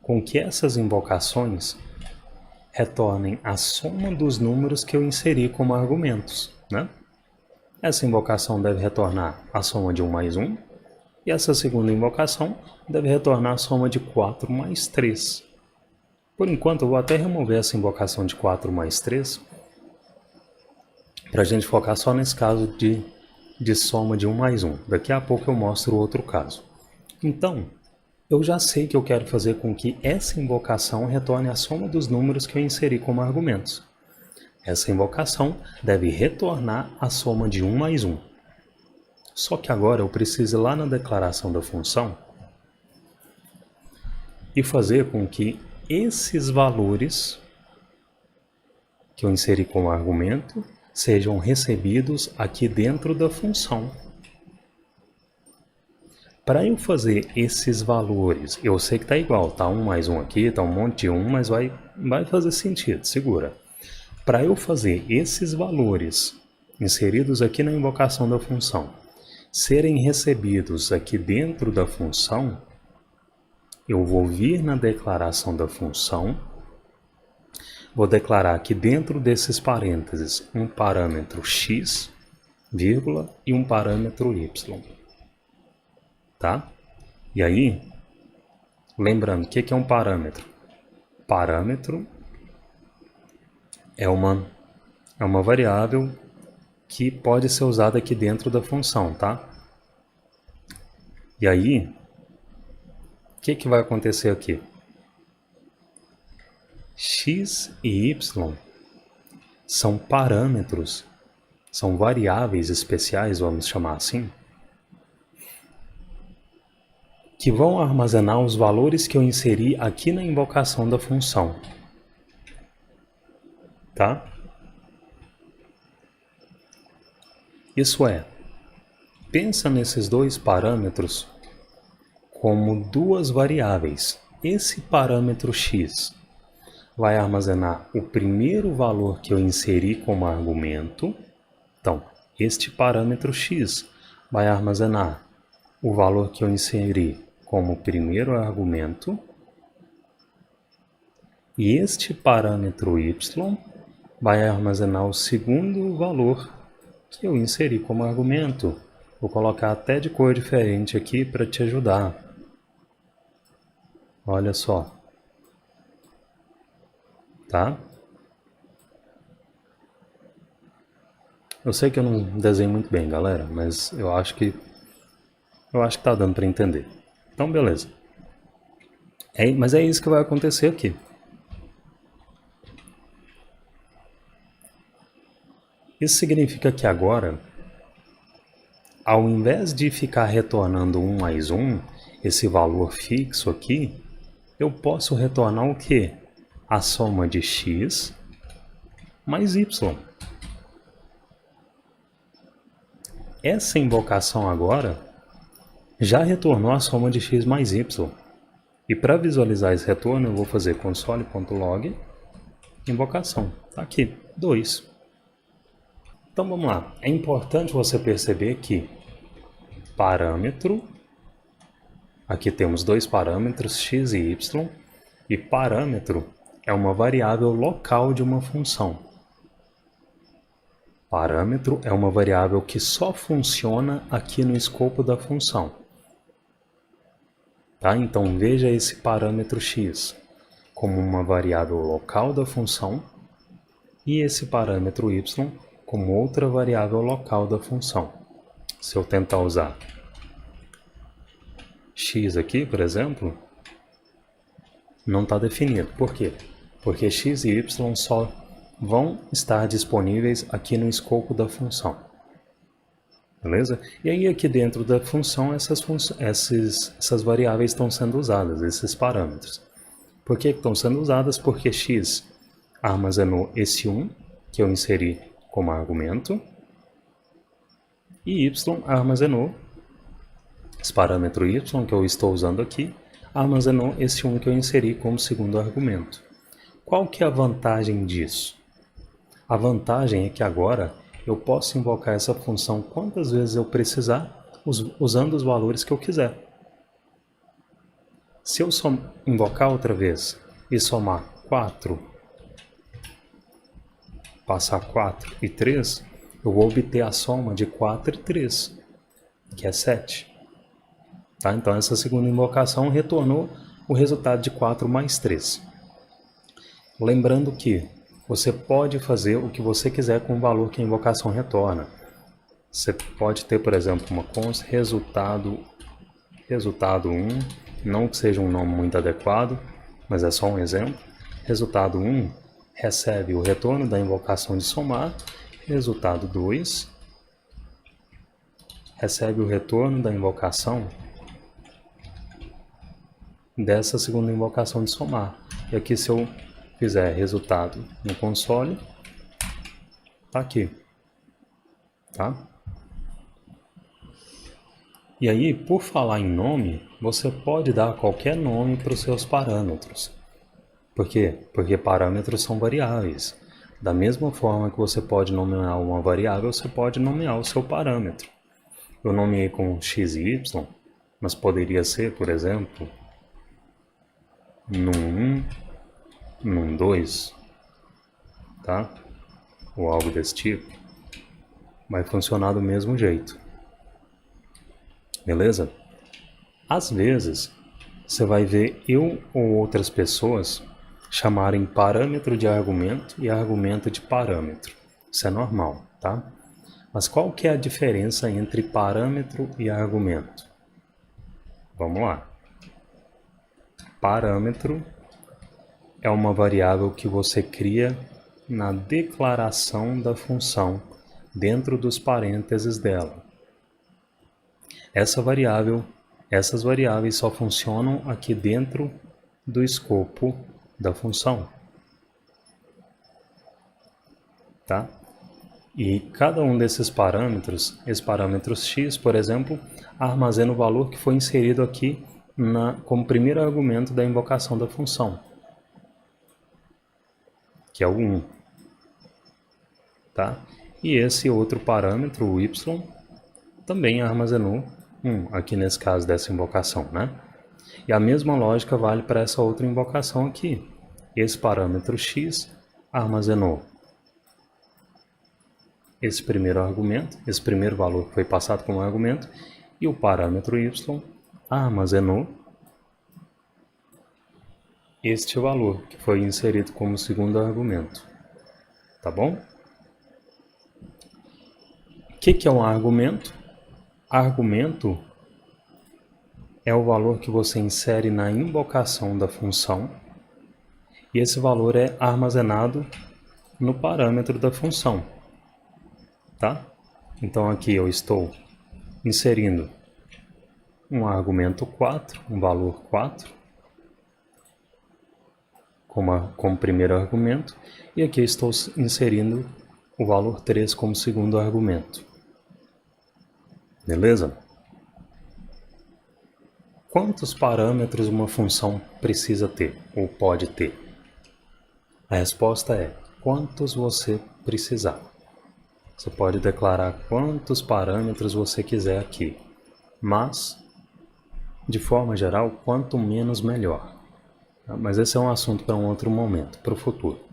com que essas invocações retornem a soma dos números que eu inseri como argumentos, né? Essa invocação deve retornar a soma de 1 mais 1, e essa segunda invocação deve retornar a soma de 4 mais 3. Por enquanto, eu vou até remover essa invocação de 4 mais 3, para a gente focar só nesse caso de soma de 1 mais 1. Daqui a pouco eu mostro outro caso. Então, eu já sei que eu quero fazer com que essa invocação retorne a soma dos números que eu inseri como argumentos. Essa invocação deve retornar a soma de 1 mais 1. Só que agora eu preciso ir lá na declaração da função e fazer com que esses valores que eu inseri como argumento sejam recebidos aqui dentro da função. Para eu fazer esses valores, eu sei que está igual, tá 1 mais 1 aqui, tá um monte de 1, mas vai fazer sentido, segura. Para eu fazer esses valores inseridos aqui na invocação da função serem recebidos aqui dentro da função, eu vou vir na declaração da função, vou declarar aqui dentro desses parênteses um parâmetro x, vírgula, e um parâmetro y. Tá? E aí, lembrando, o que é um parâmetro? Parâmetro é uma variável que pode ser usada aqui dentro da função, tá? E aí, o que vai acontecer aqui? X e y são parâmetros, são variáveis especiais, vamos chamar assim, que vão armazenar os valores que eu inseri aqui na invocação da função. Tá? Isso é, pensa nesses dois parâmetros como duas variáveis. Esse parâmetro x vai armazenar o primeiro valor que eu inseri como argumento. Então, este parâmetro x vai armazenar o valor que eu inseri como primeiro argumento, e este parâmetro y vai armazenar o segundo valor que eu inseri como argumento. Vou colocar até de cor diferente aqui para te ajudar. Olha só. Tá? Eu sei que eu não desenho muito bem, galera, mas eu acho que tá dando para entender. Então, beleza. Mas é isso que vai acontecer aqui. Isso significa que agora, ao invés de ficar retornando 1 mais 1, esse valor fixo aqui, eu posso retornar o quê? A soma de x mais y. Essa invocação agora já retornou a soma de x mais y. E para visualizar esse retorno, eu vou fazer console.log invocação. Tá aqui, 2. Então vamos lá. É importante você perceber que parâmetro, aqui temos dois parâmetros, x e y, e parâmetro é uma variável local de uma função. Parâmetro é uma variável que só funciona aqui no escopo da função. Tá? Então veja esse parâmetro x como uma variável local da função e esse parâmetro y como outra variável local da função. Se eu tentar usar x aqui, por exemplo, não está definido. Por quê? Porque x e y só vão estar disponíveis aqui no escopo da função. Beleza? E aí aqui dentro da função essas variáveis estão sendo usadas, esses parâmetros. Por que estão sendo usadas? Porque x armazenou esse 1 que eu inseri como argumento e y armazenou, esse parâmetro y que eu estou usando aqui, armazenou esse 1 que eu inseri como segundo argumento. Qual que é a vantagem disso? A vantagem é que agora eu posso invocar essa função quantas vezes eu precisar, usando os valores que eu quiser. Se eu invocar outra vez e somar 4, passar 4 e 3, eu vou obter a soma de 4 e 3, que é 7. Tá? Então essa segunda invocação retornou o resultado de 4 mais 3. Lembrando que você pode fazer o que você quiser com o valor que a invocação retorna. Você pode ter, por exemplo, uma const resultado 1, não que seja um nome muito adequado, mas é só um exemplo. Resultado 1 recebe o retorno da invocação de somar. Resultado 2 recebe o retorno da invocação dessa segunda invocação de somar. E aqui, se eu fizer resultado no console, Tá aqui, tá? E aí, por falar em nome, você pode dar qualquer nome para os seus parâmetros. Por quê? Porque parâmetros são variáveis. Da mesma forma que você pode nomear uma variável, você pode nomear o seu parâmetro. Eu nomeei com x e y, mas poderia ser, por exemplo, num1, num2, tá? Ou algo desse tipo. Vai funcionar do mesmo jeito. Beleza? Às vezes, você vai ver eu ou outras pessoas chamarem parâmetro de argumento e argumento de parâmetro. Isso é normal, tá? Mas qual que é a diferença entre parâmetro e argumento? Vamos lá. Parâmetro é uma variável que você cria na declaração da função dentro dos parênteses dela. Essas variáveis só funcionam aqui dentro do escopo da função, tá? E cada um desses parâmetros, esse parâmetro x, por exemplo, armazena o valor que foi inserido aqui como primeiro argumento da invocação da função, que é o 1, tá? E esse outro parâmetro, o y, também armazenou 1, aqui nesse caso dessa invocação, né? E a mesma lógica vale para essa outra invocação aqui. Esse parâmetro x armazenou esse primeiro argumento, esse primeiro valor que foi passado como argumento, e o parâmetro y armazenou este valor que foi inserido como segundo argumento. Tá bom? O que é um argumento? Argumento é o valor que você insere na invocação da função, e esse valor é armazenado no parâmetro da função, tá? Então aqui eu estou inserindo um argumento 4, um valor 4, como primeiro argumento, e aqui estou inserindo o valor 3 como segundo argumento. Beleza? Quantos parâmetros uma função precisa ter, ou pode ter? A resposta é: quantos você precisar. Você pode declarar quantos parâmetros você quiser aqui, mas, de forma geral, quanto menos melhor. Mas esse é um assunto para um outro momento, para o futuro.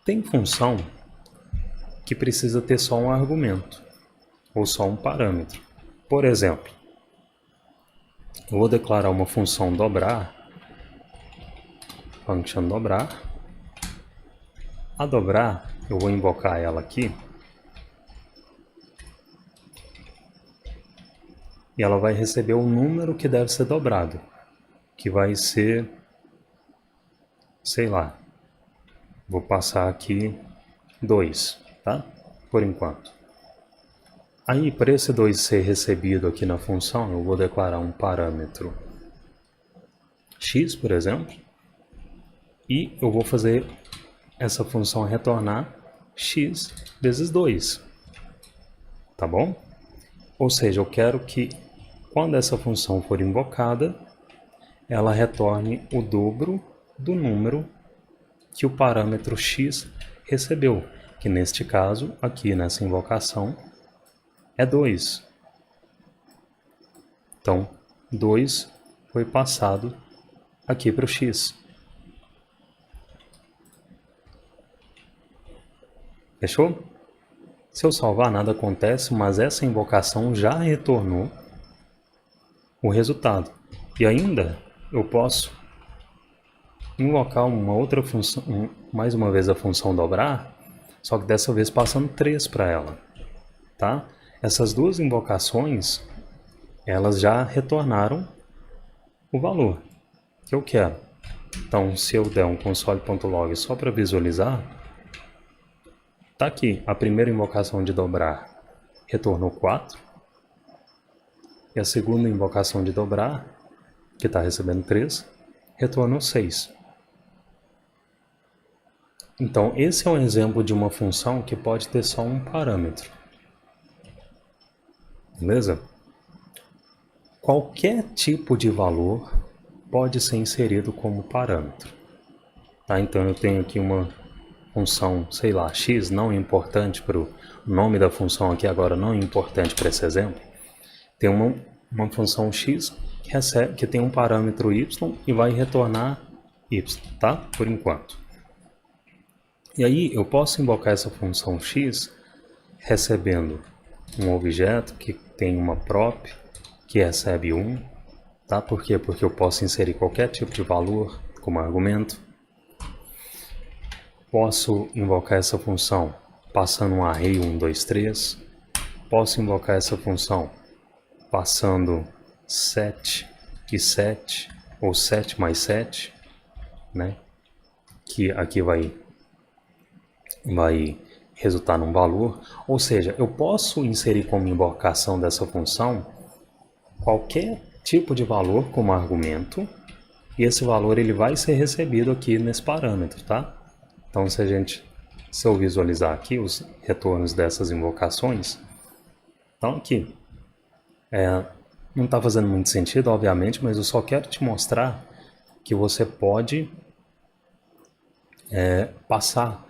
Tem função que precisa ter só um argumento, ou só um parâmetro. Por exemplo, eu vou declarar uma função dobrar, function dobrar. A dobrar, eu vou invocar ela aqui, e ela vai receber o número que deve ser dobrado, que vai ser, sei lá, vou passar aqui 2, tá? Por enquanto. Aí, para esse 2 ser recebido aqui na função, eu vou declarar um parâmetro x, por exemplo, e eu vou fazer essa função retornar x vezes 2, tá bom? Ou seja, eu quero que quando essa função for invocada, ela retorne o dobro do número que o parâmetro x recebeu, que neste caso, aqui nessa invocação, é 2. Então, 2 foi passado aqui para o x. Fechou? Se eu salvar, nada acontece, mas essa invocação já retornou o resultado. E ainda eu posso invocar uma outra função, mais uma vez a função dobrar, só que dessa vez passando 3 para ela, tá? Essas duas invocações, elas já retornaram o valor que eu quero. Então, se eu der um console.log só para visualizar, tá aqui, a primeira invocação de dobrar retornou 4, e a segunda invocação de dobrar, que está recebendo 3, retornou 6. Então, esse é um exemplo de uma função que pode ter só um parâmetro. Beleza? Qualquer tipo de valor pode ser inserido como parâmetro. Tá? Então, eu tenho aqui uma função, sei lá, x, não é importante para o nome da função aqui agora, não é importante para esse exemplo. Tem uma função x que tem um parâmetro y e vai retornar y, tá? Por enquanto. E aí eu posso invocar essa função x recebendo um objeto que tem uma prop que recebe 1, tá? Por quê? Porque eu posso inserir qualquer tipo de valor como argumento. Posso invocar essa função passando um array 1, 2, 3. Posso invocar essa função passando 7 e 7, ou 7 mais 7, né? Que aqui vai resultar num valor. Ou seja, eu posso inserir como invocação dessa função qualquer tipo de valor como argumento, e esse valor ele vai ser recebido aqui nesse parâmetro, tá? Então, se eu visualizar aqui os retornos dessas invocações, então aqui, não está fazendo muito sentido, obviamente, mas eu só quero te mostrar que você pode passar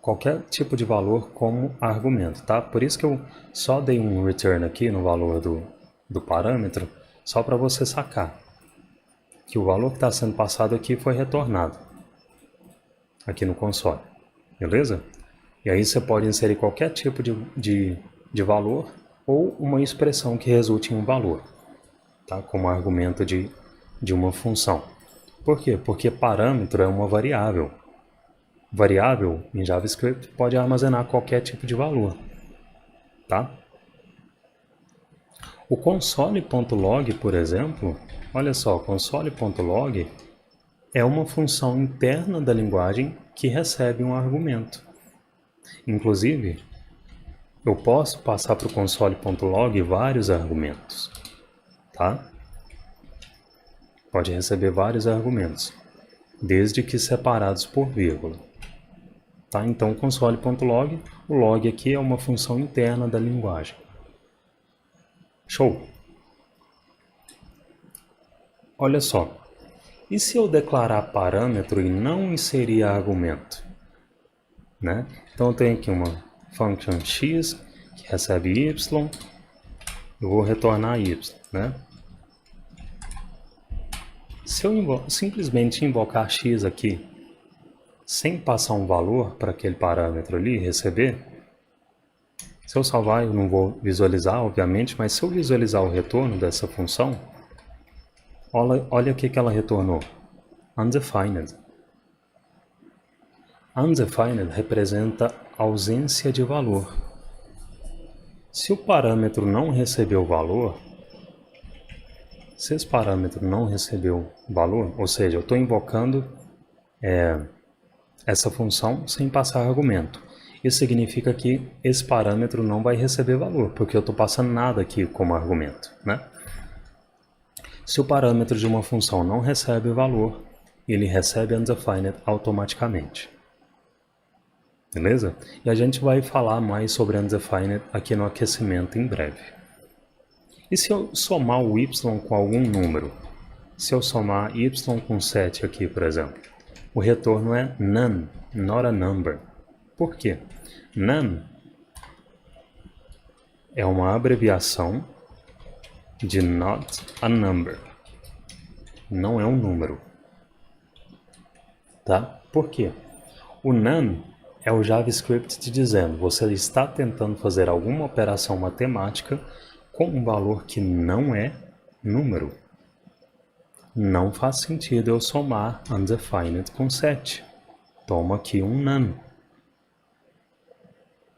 qualquer tipo de valor como argumento, tá? Por isso que eu só dei um return aqui no valor do parâmetro, só para você sacar que o valor que está sendo passado aqui foi retornado aqui no console, beleza? E aí você pode inserir qualquer tipo de valor ou uma expressão que resulte em um valor, tá? Como argumento de uma função. Por quê? Porque parâmetro é uma variável. Variável em JavaScript pode armazenar qualquer tipo de valor, tá? O console.log, por exemplo, olha só, console.log é uma função interna da linguagem que recebe um argumento. Inclusive, eu posso passar para o console.log vários argumentos, tá? Pode receber vários argumentos, desde que separados por vírgula. Tá? Então, console.log, o log aqui é uma função interna da linguagem. Show! Olha só, e se eu declarar parâmetro e não inserir argumento? Né? Então, eu tenho aqui uma function x que recebe y, eu vou retornar y. Né? Se eu simplesmente invocar x aqui, sem passar um valor para aquele parâmetro ali, receber, se eu salvar eu não vou visualizar, obviamente, mas se eu visualizar o retorno dessa função, olha o que ela retornou. Undefined. Undefined representa ausência de valor. Se o parâmetro não recebeu valor, se esse parâmetro não recebeu valor, ou seja, eu estou invocando essa função sem passar argumento. Isso significa que esse parâmetro não vai receber valor, porque eu estou passando nada aqui como argumento, né? Se o parâmetro de uma função não recebe valor, ele recebe undefined automaticamente. Beleza? E a gente vai falar mais sobre undefined aqui no aquecimento em breve. E se eu somar o y com algum número? Se eu somar y com 7 aqui, por exemplo, o retorno é none, not a number. Por quê? None é uma abreviação de not a number. Não é um número. Tá? Por quê? O none é o JavaScript te dizendo, você está tentando fazer alguma operação matemática com um valor que não é número. Não faz sentido eu somar undefined com 7. Toma aqui um none.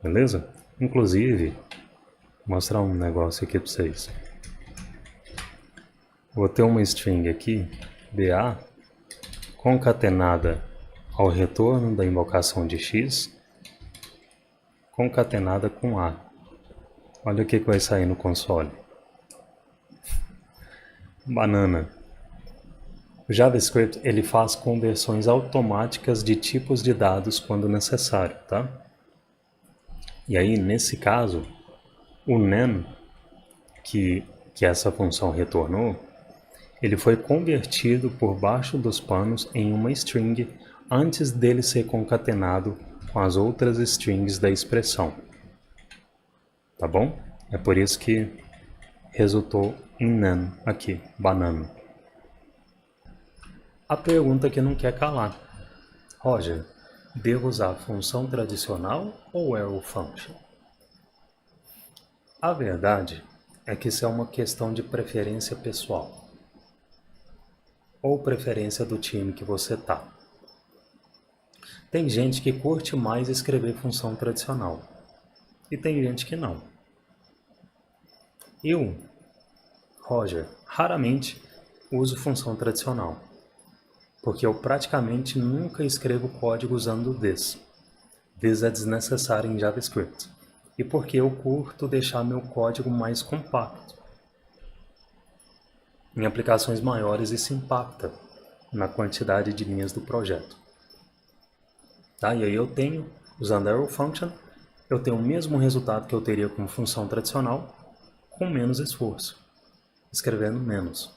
Beleza? Inclusive, vou mostrar um negócio aqui para vocês. Vou ter uma string aqui, BA, concatenada ao retorno da invocação de x, concatenada com A. Olha o que vai sair no console. Banana. O JavaScript ele faz conversões automáticas de tipos de dados quando necessário, tá? E aí, nesse caso, o nan, que essa função retornou, ele foi convertido por baixo dos panos em uma string antes dele ser concatenado com as outras strings da expressão. Tá bom? É por isso que resultou em nan aqui, banana. A pergunta que não quer calar. Roger, devo usar função tradicional ou arrow function? A verdade é que isso é uma questão de preferência pessoal. Ou preferência do time que você tá. Tem gente que curte mais escrever função tradicional. E tem gente que não. Eu, Roger, raramente uso função tradicional. Porque eu praticamente nunca escrevo código usando this. This é desnecessário em JavaScript. E porque eu curto deixar meu código mais compacto. Em aplicações maiores isso impacta na quantidade de linhas do projeto. Tá? E aí eu tenho, usando arrow function, eu tenho o mesmo resultado que eu teria com função tradicional, com menos esforço, escrevendo menos.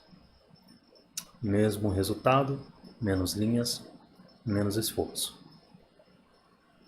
Mesmo resultado, menos linhas, menos esforço.